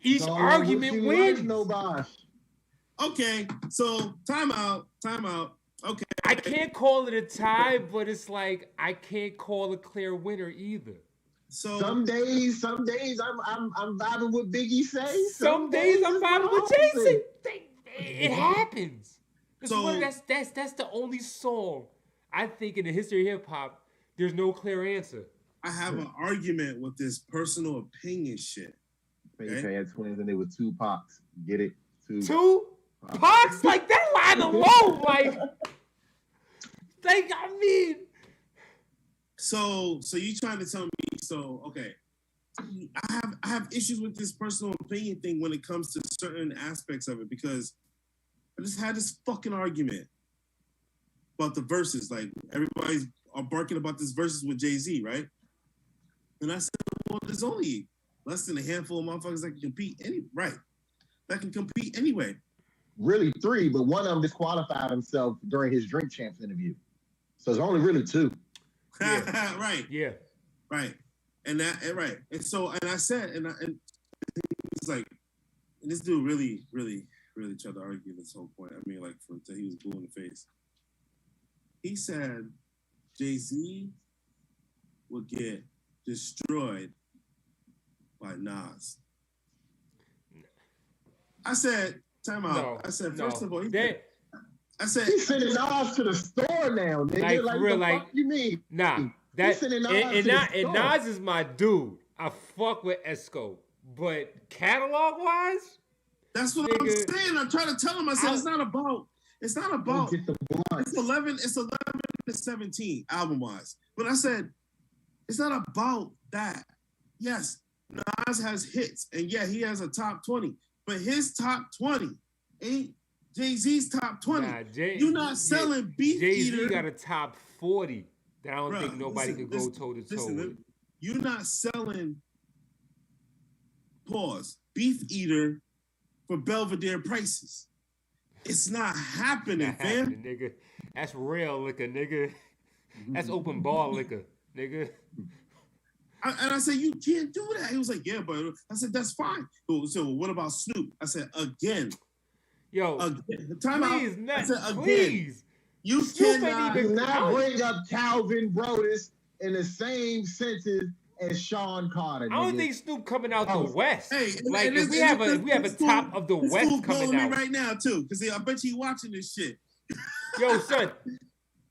each argument wins. No Bosh. Okay, so time out. Okay. I can't call it a tie, but it's like I can't call a clear winner either. So some days I'm vibing with Biggie say. Some days I'm vibing with Jason. It happens. So that's the only song I think in the history of hip hop. There's no clear answer. I have an argument with this personal opinion shit. They had twins and they were two Pops. Get it? Two Pops? Like that line alone, like I mean. So you trying to tell me? So okay, I have issues with this personal opinion thing when it comes to certain aspects of it because I just had this fucking argument about the verses. Like everybody's barking about this verses with Jay-Z, right? And I said, well, there's only less than a handful of motherfuckers that can compete that can compete anyway. Really 3, but one of them disqualified himself during his Drink Champs interview. So it's only really 2. Yeah. Right. Yeah. Right. And I said, and it's like, and this dude really tried to argue this whole point. I mean, like, until he was blue in the face. He said Jay-Z would get destroyed by Nas. I said, time out. No, I said, first of all, he's sending Nas to the store now, nigga. Like real, the fuck you mean? Nah, and Nas is my dude. I fuck with Esco, but catalog wise, that's what I'm saying. I'm trying to tell him. I said it's not about. It's 11 to 17 album wise. But I said it's not about that. Yes, Nas has hits, and yeah, he has a top 20. But his top 20 ain't Jay-Z's top 20. Nah, you're not selling Beef Eater. Jay-Z got a top 40 that I don't think nobody could go toe-to-toe with. You're not selling, Beef Eater for Belvedere prices. It's not happening, fam. Nigga. That's real liquor, nigga. That's open bar liquor, nigga. And I said, you can't do that. He was like, yeah, but I said, that's fine. So what about Snoop? I said, again. Yo, time please, out. I said, again. Please. You cannot bring up Calvin Brodus in the same sentence as Sean Carter. I don't think Snoop coming out the West. Hey, like if we have a top of the West coming out right now too, because I bet you watching this shit. Yo, son,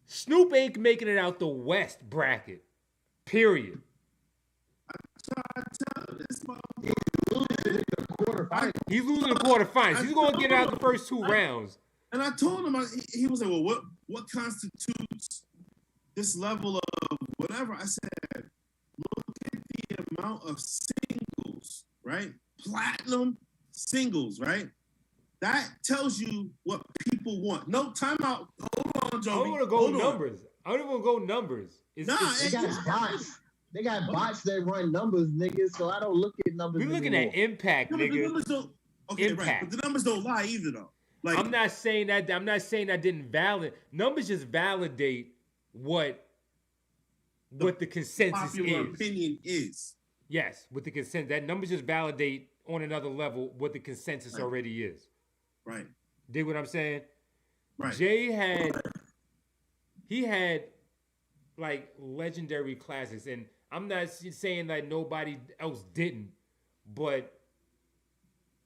Snoop ain't making it out the West bracket. Period. He's losing the quarterfinals. He's going to get out the first 2 rounds. And I told him, he was like, well, what constitutes this level of whatever? I said, look at the amount of singles, right? Platinum singles, right? That tells you what people want. No, time out. Hold on, Joey. I don't want to go numbers. I don't even want to go numbers. They got bots. They got bots that run numbers, niggas, so I don't look at numbers. We're looking at impact, nigga. The numbers don't, impact. Right. But the numbers don't lie either, though. Like, I'm not saying that didn't validate. Numbers just validate what the consensus popular opinion is. Yes, with the consensus. That numbers just validate on another level what the consensus already is. Right. Dig what I'm saying? Right. Jay had like legendary classics, and I'm not saying that nobody else didn't, but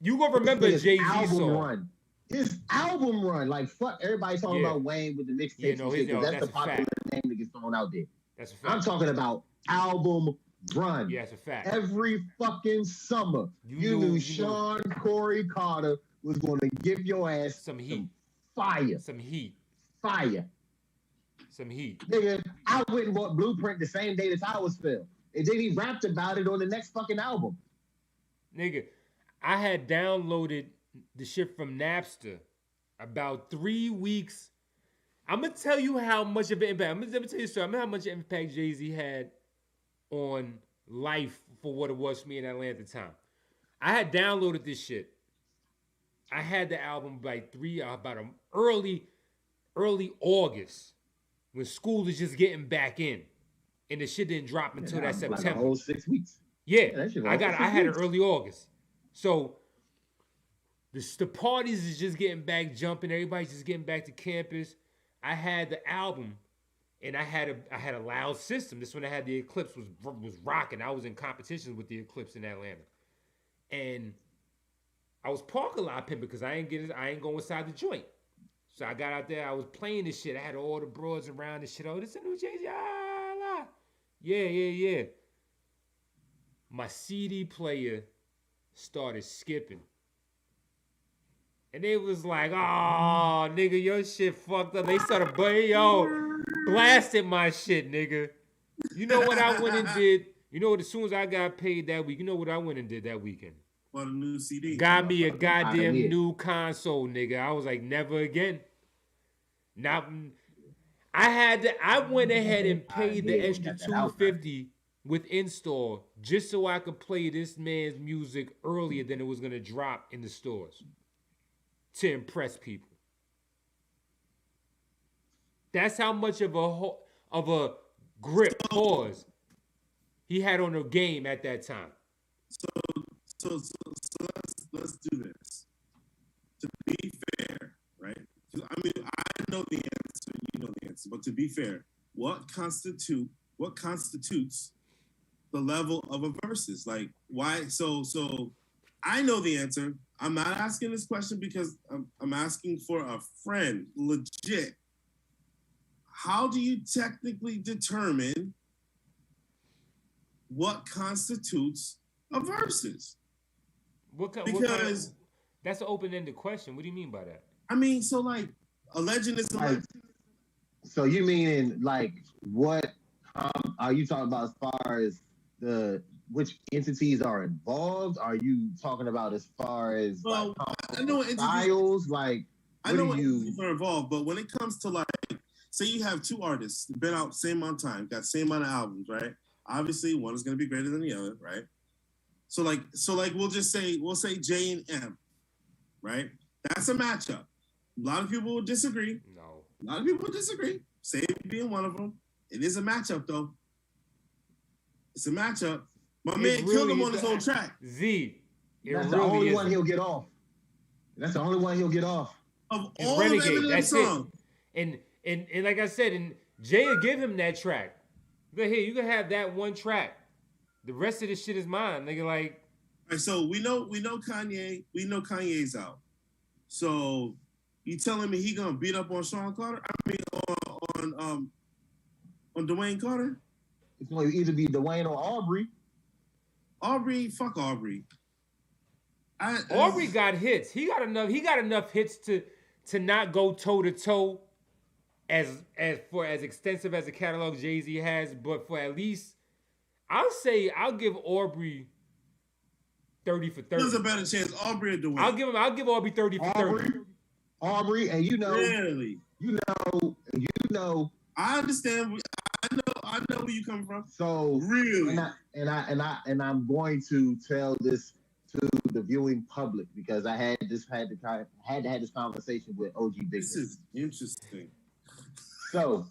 you gonna remember Jay-Z song. His album run, like fuck everybody talking about Wayne with the mixtapes and shit, that's the popular name that gets thrown out there. That's a fact. I'm talking about album run. Yeah, that's a fact. Every fucking summer, you knew Sean Corey Carter was going to give your ass some heat. Fire. Some heat. Fire. Some heat. Nigga, I went and bought Blueprint the same day the towers fell. And then he rapped about it on the next fucking album. Nigga, I had downloaded the shit from Napster about 3 weeks. I'm going to tell you how much of an impact. I'm going to tell you something. How much impact Jay-Z had on life for what it was for me in Atlanta at the time. I had downloaded this shit. I had the album like about early August when school is just getting back in, and the shit didn't drop until that September. Like a whole 6 weeks. Yeah, I had it early August. So the parties is just getting back jumping. Everybody's just getting back to campus. I had the album, and I had a loud system. This one I had the Eclipse was rocking. I was in competitions with the Eclipse in Atlanta, and I was parking lot pimping because I ain't going inside the joint. So I got out there. I was playing this shit. I had all the broads around and shit. Oh, this is a new Jay-Z. Yeah. My CD player started skipping. And they was like, oh, nigga, your shit fucked up. They started blasting my shit, nigga. You know what I went and did? You know what, as soon as I got paid that week, you know what I went and did that weekend? Bought a new CD. Got me a goddamn new console, nigga. I was like, never again. I went ahead and paid the extra $250 with install just so I could play this man's music earlier than it was gonna drop in the stores to impress people. That's how much of a grip he had on the game at that time. So let's do this. To be fair, right? I mean, I know the answer, you know the answer, but to be fair, what constitutes the level of a versus? Like, why? So I know the answer. I'm not asking this question because I'm asking for a friend, legit. How do you technically determine what constitutes a versus? Because that's an open-ended question. What do you mean by that? I mean, so like a legend is a legend. So you mean like what are you talking about as far as which entities are involved? Are you talking about as far as I know styles? Like I know what entities are involved, but when it comes to like, say you have two artists been out same amount of time, got same amount of albums, right? Obviously, one is going to be greater than the other, right? So like we'll say J and M, right? That's a matchup. A lot of people will disagree. No. A lot of people will disagree. Say being one of them. It is a matchup, though. It's a matchup. My man killed him on his own track. That's the only one he'll get off. That's the only one he'll get off. Of all Renegade, of that's songs. It. And like I said, and Jay will give him that track. But here, you can have that one track. The rest of this shit is mine. Nigga, like. All right, so we know Kanye. We know Kanye's out. So you telling me he gonna beat up on Sean Carter? I mean, on Dwayne Carter? It's going to either be Dwayne or Aubrey. Fuck Aubrey. Aubrey got hits. He got enough hits to not go toe to toe as extensive as a catalog Jay-Z has, but for at least I'll give Aubrey 30 for 30. There's a better chance Aubrey or Dwayne. I'll give Aubrey 30 for 30. Aubrey, and really? you know. I understand. I know where you come from. So really, and I'm going to tell this to the viewing public because I had to have this conversation with OG Big. This is interesting. So,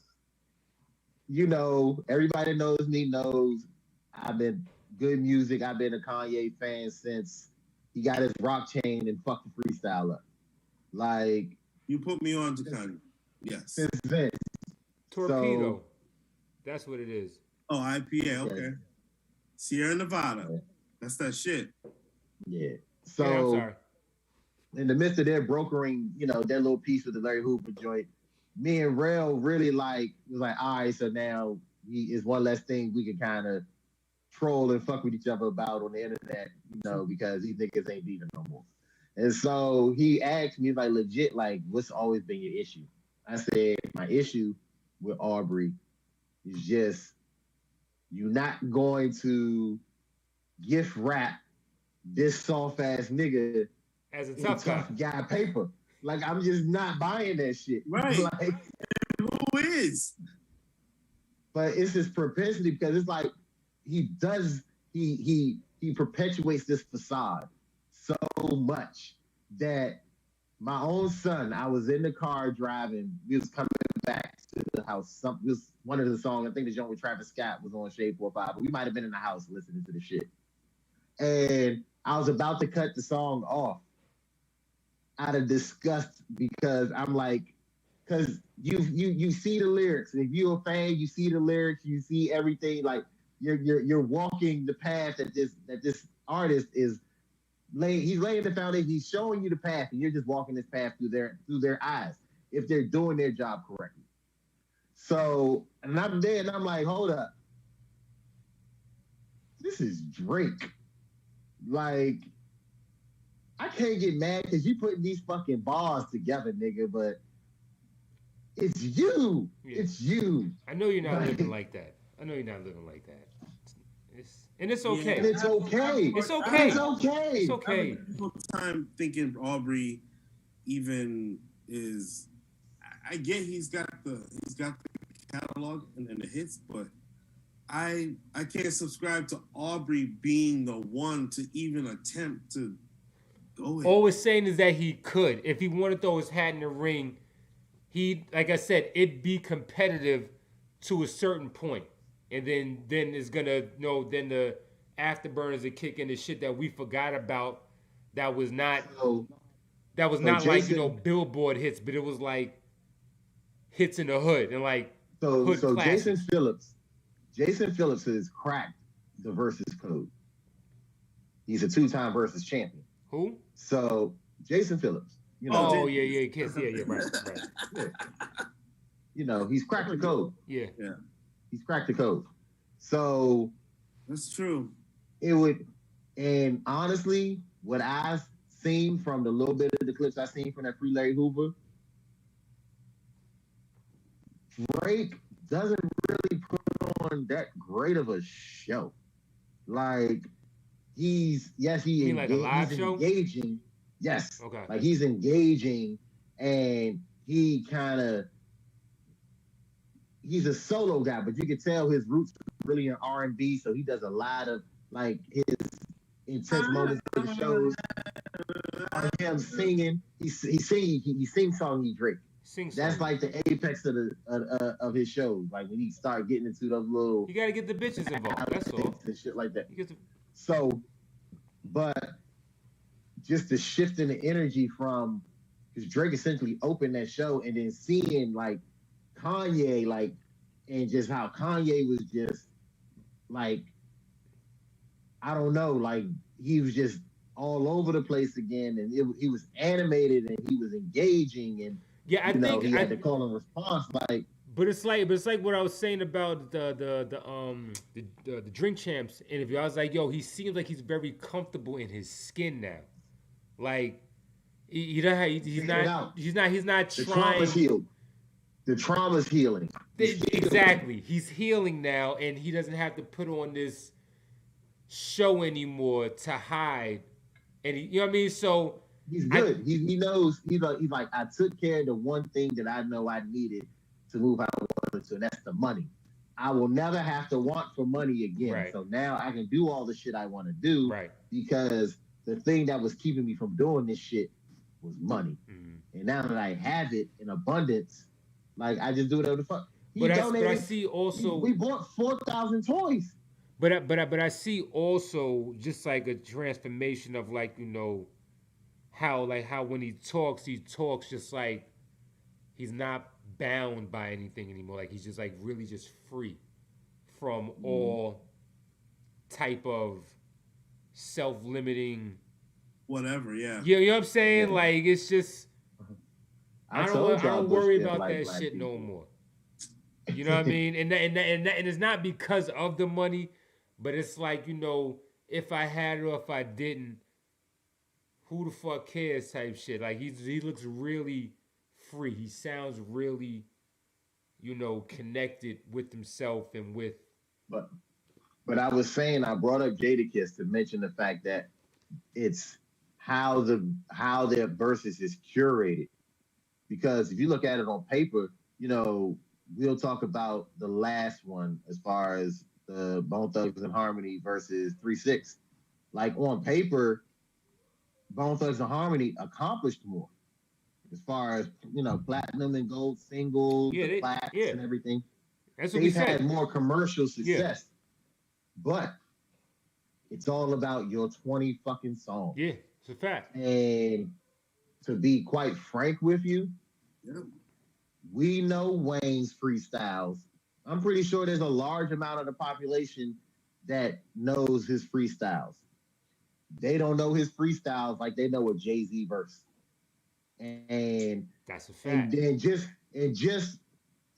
everybody knows me, knows I've been good music. I've been a Kanye fan since he got his rock chain and fucked the freestyle up. Like, you put me on to Kanye. Yes. Since then. Torpedo. That's what it is. Oh, IPA. Okay. Sierra Nevada. Yeah. That's that shit. Yeah. So, I'm sorry. In the midst of their brokering, their little piece with the Larry Hoover joint, me and Rel really was like, all right, so now is one less thing we can kind of troll and fuck with each other about on the internet, because these niggas ain't beating no more. And so he asked me, like, legit, like, what's always been your issue? I said, my issue with Aubrey is just, you're not going to gift wrap this soft ass nigga as a tough guy paper. Like, I'm just not buying that shit. Right. Like, who is? But it's his propensity because it's like he perpetuates this facade so much that my own son, I was in the car driving, we was coming back to the house. It was one of the songs, I think the joint with Travis Scott was on Shade 4-5, but we might have been in the house listening to the shit. And I was about to cut the song off out of disgust because I'm like, because you see the lyrics. If you're a fan, you see the lyrics, you see everything. Like you're walking the path that this artist is laying. He's laying the foundation. He's showing you the path, and you're just walking this path through their eyes if they're doing their job correctly. So, and I'm there, and I'm like, hold up, this is Drake. Like, I can't get mad because you putting these fucking bars together, nigga, but it's you. Yeah. It's you. I know you're not living like that. And it's okay. Yeah, and it's okay. It's okay. It's okay. It's okay. I have a time thinking Aubrey even is. I get he's got the catalog and the hits, but I can't subscribe to Aubrey being the one to even attempt to go ahead. All we're saying is that he could. If he wanted to throw his hat in the ring, he, like I said, it'd be competitive to a certain point. And then it's gonna, then the afterburners will kick in the shit that we forgot about that was not Jason, like, Billboard hits, but it was like hits in the hood and like hood classics. Jason Phillips has cracked the versus code. He's a 2-time versus champion. Who? So Jason Phillips. Yeah, kids, yeah, right. Yeah. He's cracked the code. Yeah. He's cracked the code. So that's true. It would, and honestly, what I've seen from the little bit of the clips I've seen from that Free Larry Hoover, Drake doesn't really put on that great of a show. Like he's like a live show? Engaging. Yes. Okay. Like he's engaging, and he's a solo guy, but you can tell his roots are really in R&B, so he does a lot of like his intense moments of the shows. Him singing, he sings songs. He Drake. That's like the apex of his shows. Like when he start getting into those little, you gotta get the bitches involved. That's all. And shit like that. So, but just the shift in the energy from, because Drake essentially opened that show, and then seeing like Kanye, like, and just how Kanye was just like, I don't know, like he was just all over the place again, and he was animated and he was engaging, and I think he had to call and response like. But it's like what I was saying about the Drink Champs interview. I was like, yo, he seems like he's very comfortable in his skin now. Like he's not trying. The trauma's healed. The trauma's healing. Exactly. He's healing now, and he doesn't have to put on this show anymore to hide. And you know what I mean? So he's good. He knows. He's like, I took care of the one thing that I know I needed to move how I wanted to, and that's the money. I will never have to want for money again. Right. So now I can do all the shit I want to do, right? Because the thing that was keeping me from doing this shit was money. Mm-hmm. And now that I have it in abundance, like I just do whatever the fuck. But I see also we bought 4,000 toys. But I see also just like a transformation of like, how when he talks just like he's not bound by anything anymore. Like he's just like really just free from all type of self-limiting whatever. Yeah. You know what I'm saying? Yeah. Like it's just I don't worry about that shit people. No more. You know what I mean? And it's not because of the money, but it's like, if I had it or if I didn't, who the fuck cares type shit. Like he looks really free. He sounds really, connected with himself and with. But I was saying, I brought up Jadakiss to mention the fact that it's how their verses is curated. Because if you look at it on paper, we'll talk about the last one as far as the Bone Thugs and Harmony versus 3-6. Like on paper, Bone Thugs and Harmony accomplished more as far as platinum and gold singles, plaques and everything. That's what we said. Had more commercial success, but It's all about your 20 fucking songs. Yeah, it's a fact. And to be quite frank with you, Yeah. we know Wayne's freestyles. I'm pretty sure there's a large amount of the population that knows his freestyles. They don't know his freestyles like they know a Jay-Z verse. And That's a and fact. then just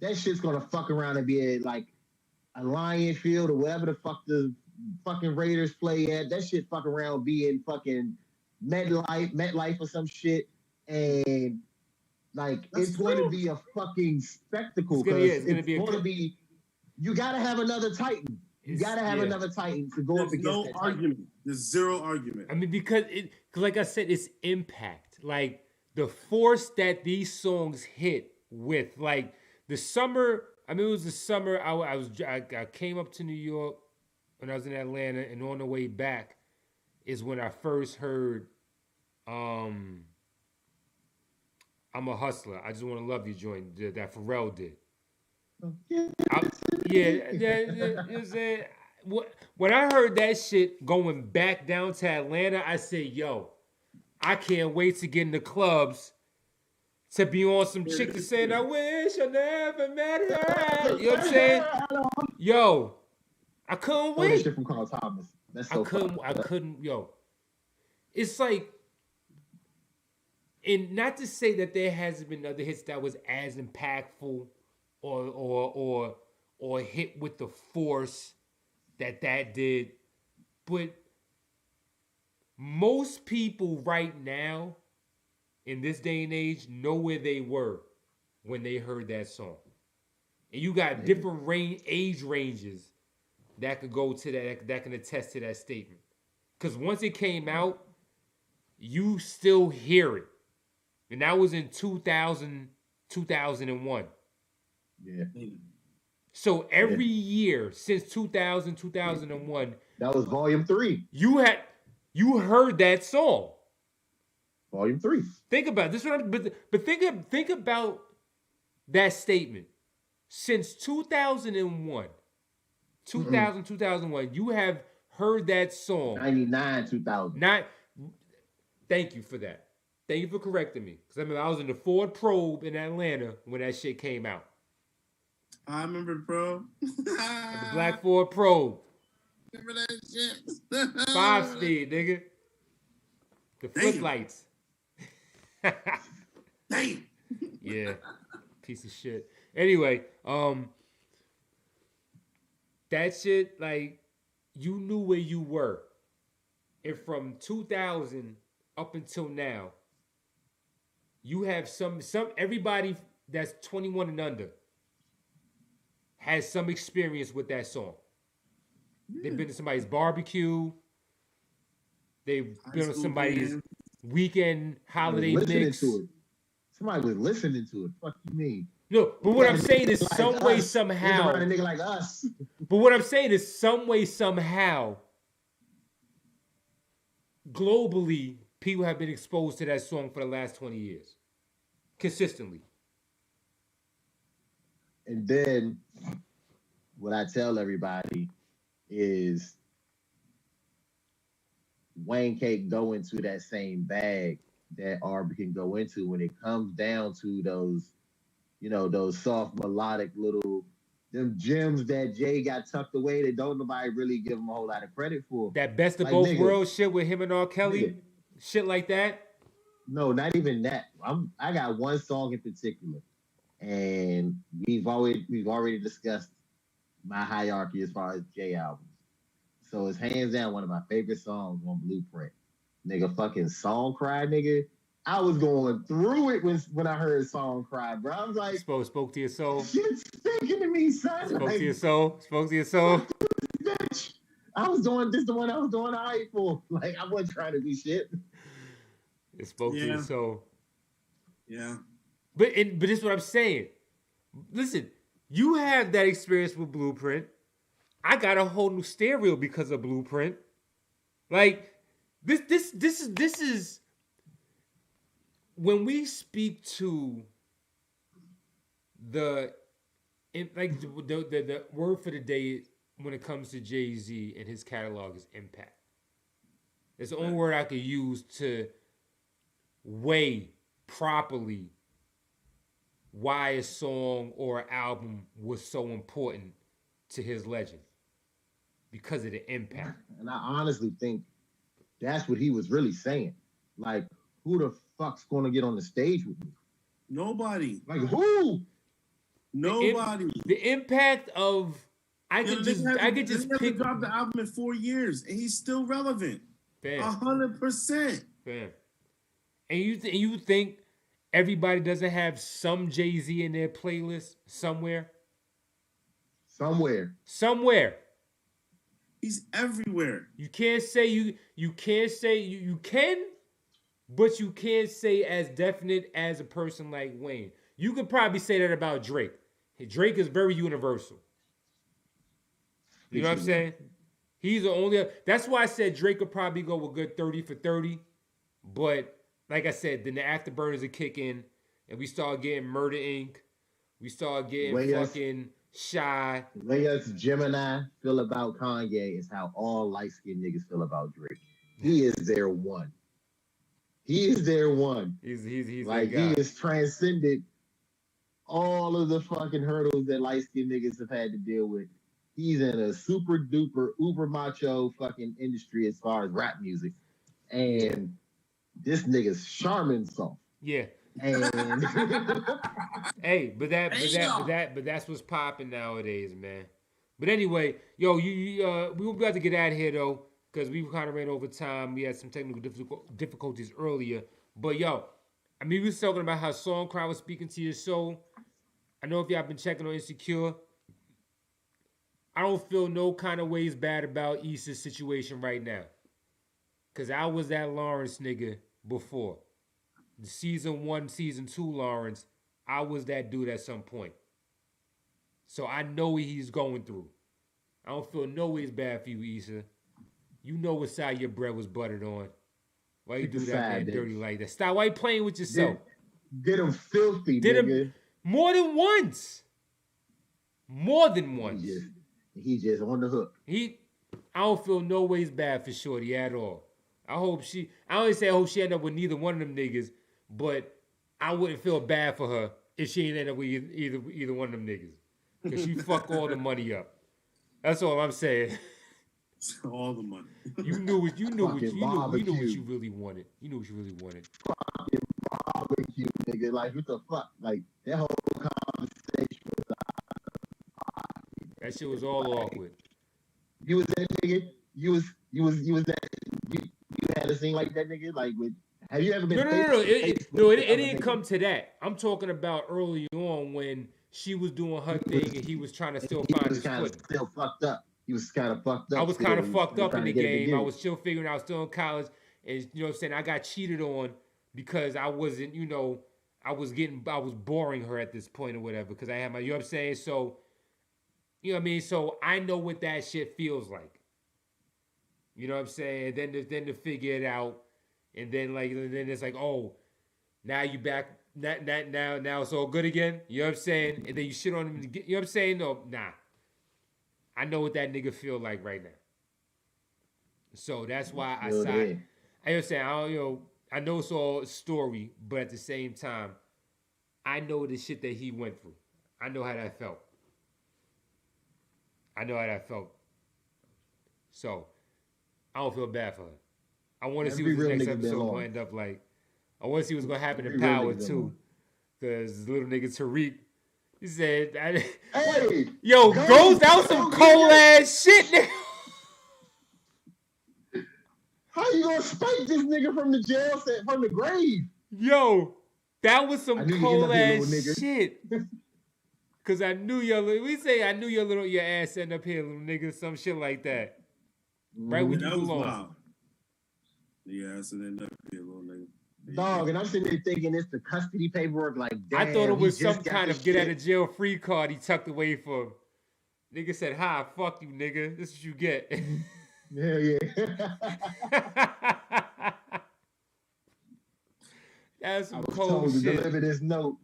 that shit's gonna fuck around and be like a Lion Field or whatever the fuck the fucking Raiders play at. That shit fuck around being fucking MetLife or some shit. And like That's it's going to true. be a fucking spectacle It's because gonna it's be going to be. You got to have another Titan. You got to have another Titan to go up There's against no that argument. Titan. There's zero argument. I mean, because like I said, it's impact. Like the force that these songs hit with, like the summer. I mean, it was the summer. I came up to New York when I was in Atlanta, and on the way back is when I first heard "I'm a Hustler." I just want to love you joint that Pharrell did. When I heard that shit going back down to Atlanta, I said, yo, I can't wait to get in the clubs to be on some chick to saying, I wish I never met her. You know what I'm saying? Yo, I couldn't Oh, that wait. shit from Carl Thomas. That's so I couldn't, yo. It's like, and not to say that there hasn't been other hits that was as impactful or hit with the force that did, but most people right now in this day and age know where they were when they heard that song, and you got different age ranges that could go to that can attest to that statement. Because once it came out, you still hear it, and that was in 2001. Yeah. So every year since 2000, 2001, that was volume 3. You heard that song. Volume 3. Think about this. But think about that statement. Since 2001, 2001, you have heard that song. 99, 2000. Thank you for that. Thank you for correcting me. Because I mean, I was in the Ford Probe in Atlanta when that shit came out. I remember, bro. The Black Ford Probe. Remember that shit? 5-speed, nigga. The footlights. Damn. Yeah. Piece of shit. Anyway, that shit, like, you knew where you were. And from 2000 up until now, you have everybody that's 21 and under has some experience with that song. They've been to somebody's barbecue. They've been on somebody's weekend holiday mix. To it. Somebody was listening to it. Fuck you mean? No, but what I'm saying is some way, somehow. A nigga like us. But what I'm saying is some way, somehow, globally, people have been exposed to that song for the last 20 years. Consistently. And then what I tell everybody is Wayne can't go into that same bag that Arb can go into when it comes down to those, those soft melodic little them gems that Jay got tucked away that don't nobody really give him a whole lot of credit for. That best of both worlds shit with him and R. Kelly, shit like that. No, not even that. I got one song in particular. And we've already discussed my hierarchy as far as Jay albums. So it's hands down one of my favorite songs on Blueprint. Nigga, fucking Song Cry, nigga. I was going through it when I heard Song Cry, bro. I was like, spoke to your soul. Shit's speaking to me, son. Spoke to your soul. Spoke to your soul. Bitch. I was doing this the one I was doing all right for. Like I wasn't trying to do shit. It spoke to your soul. Yeah. But this is what I'm saying. Listen, you have that experience with Blueprint. I got a whole new stereo because of Blueprint. Like this is when we speak to the word for the day when it comes to Jay-Z and his catalog is impact. It's the only word I could use to weigh properly why a song or an album was so important to his legend. Because of the impact. And I honestly think that's what he was really saying. Like, who the fuck's gonna get on the stage with me? Nobody. Like who? Nobody. The impact of I could just pick drop the album in 4 years and he's still relevant. 100%. Fam. And you think everybody doesn't have some Jay-Z in their playlist somewhere? Somewhere. He's everywhere. You can't say you can, but you can't say as definite as a person like Wayne. You could probably say that about Drake. Drake is very universal. You know what I'm saying? He's the only. That's why I said Drake could probably go a good 30 for 30. But like I said, then the afterburners would kick in, and we start getting Murder Inc. We start getting fucking Shy. The way us Gemini feel about Kanye is how all light-skinned niggas feel about Drake. He is their one. He's like, he has transcended all of the fucking hurdles that light-skinned niggas have had to deal with. He's in a super duper uber macho fucking industry as far as rap music. And this nigga's charming soft. Yeah. And hey, but that's what's popping nowadays, man. But anyway, yo, we were about to get out of here though, because we kind of ran over time. We had some technical difficulties earlier. But yo, I mean, we was talking about how SongCrowd was speaking to your soul. I know if y'all been checking on Insecure, I don't feel no kind of ways bad about Issa's situation right now. Because I was that Lawrence nigga before. The season 1, season 2 Lawrence, I was that dude at some point. So I know what he's going through. I don't feel no ways bad for you, Issa. You know what side your bread was buttered on. Why you do that man dirty like that? Stop. Why you playing with yourself? Did him filthy, nigga. More than once. He just on the hook. I don't feel no ways bad for Shorty at all. I only say I hope she end up with neither one of them niggas, but I wouldn't feel bad for her if she ain't end up with either one of them niggas. Because she fuck all the money up. That's all I'm saying. All the money. You knew what you really wanted. You knew what you really wanted. Fucking barbecue, nigga. Like, what the fuck? Like, that whole conversation was that shit was all awkward. You was that nigga? You had a scene like that, nigga? Like, have you ever been? No. It didn't come to that. I'm talking about early on when she was doing her thing and he was trying to still find his footing. Still fucked up. He was kind of fucked up. I was kind of fucked up in the game. I was still figuring out I was still in college. And, you know what I'm saying? I got cheated on because I wasn't, I was boring her at this point or whatever because I had my, you know what I'm saying? So, you know what I mean? So I know what that shit feels like. You know what I'm saying? Then to figure it out. And then it's like, oh, now you back. Now it's all good again. You know what I'm saying? And then you shit on him. You know what I'm saying? No, nah. I know what that nigga feel like right now. So that's why I side. I understand. I know it's all story, but at the same time, I know the shit that he went through. I know how that felt. So I don't feel bad for her. I want to see what the next episode will end up like. I want to see what's going to happen in Power, too. Because little nigga Tariq, he said, hey, yo, Ghost, that was some cold-ass shit, nigga. How you going to spike this nigga from the jail, from the grave? Yo, that was some cold-ass shit. Because I knew your ass end up here, little nigga, some shit like that. Right when you belong. Yeah, so then up here, little nigga. Dog, and I'm sitting there thinking it's the custody paperwork. Like, damn, I thought it was some kind of get out of jail free card he tucked away for him. Nigga said, "Hi, fuck you, nigga. This is what you get." Yeah. That's some I was cold told shit. To deliver this note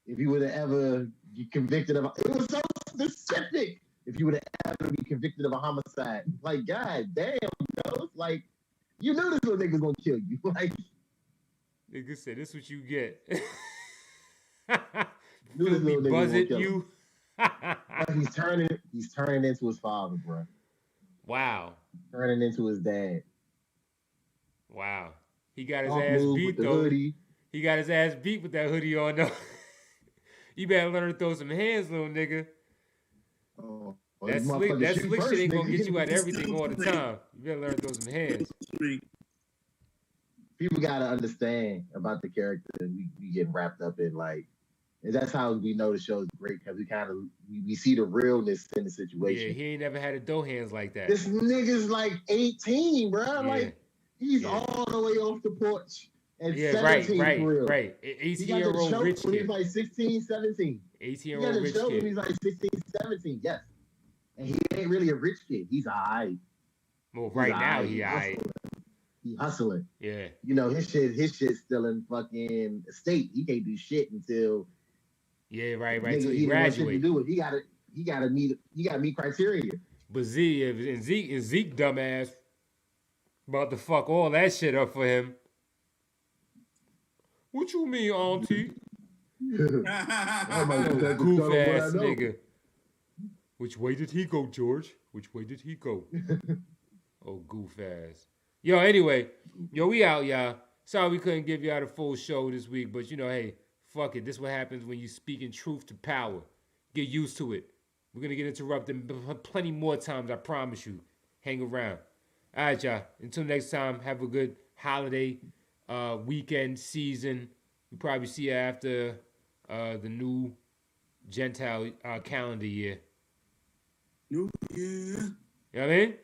if you would have ever get convicted of. It was so specific. If you would have ever be convicted of a homicide, like, god damn, it's like. You knew this little nigga was gonna kill you. Like, nigga said, "This what you get." knew this me little nigga buzz gonna it, kill you. him. He's turning into his father, bro. Wow. Turning into his dad. Wow. He got his Off ass move beat with the though. hoodie. He got his ass beat with that hoodie on though. You better learn to throw some hands, little nigga. Oh, That slick shit ain't gonna get you out of everything all the time. You better learn to throw some hands. People gotta understand about the character we get wrapped up in, like, and that's how we know the show's great, because we see the realness in the situation. Yeah, he ain't never had a dough hands like that. This nigga's like 18, bro. Yeah. Like, he's all the way off the porch at 17 for real. Right. 18-year-old rich when kid. he's like 16, 17. 18-year-old rich kid. When he's like 16, 17, yes. And he ain't really a rich kid. He's all right. Well, right now he all right. He hustling. Yeah. You know, his shit's still in fucking state. He can't do shit until right. Nigga, So he graduated. He gotta meet criteria. But Zeke dumbass about to fuck all that shit up for him. What you mean, auntie? Goof ass nigga. Which way did he go, George? Which way did he go? Oh, goof ass. Yo, anyway, we out, y'all. Sorry we couldn't give y'all the full show this week, but hey, fuck it. This is what happens when you speaking truth to power. Get used to it. We're gonna get interrupted plenty more times, I promise you. Hang around. All right, y'all. Until next time, have a good holiday weekend season. We probably see you after the new Gentile calendar year. New year. You know what I mean?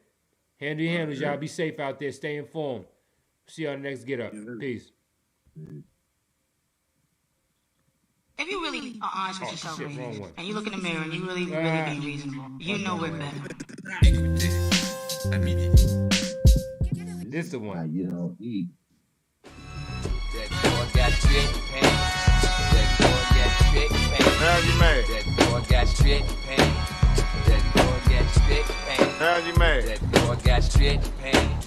Handle your handles, y'all. Be safe out there. Stay informed. See you on the next Get Up. Peace. If you really are honest with yourself, and you look in the mirror and you really being reasonable, you know we're better. This the one. You know, he. That boy got straight pain. That boy got straight pain. Now you mad. That boy got straight pain. That boy got straight pain. Now you mad. That boy got straight pain.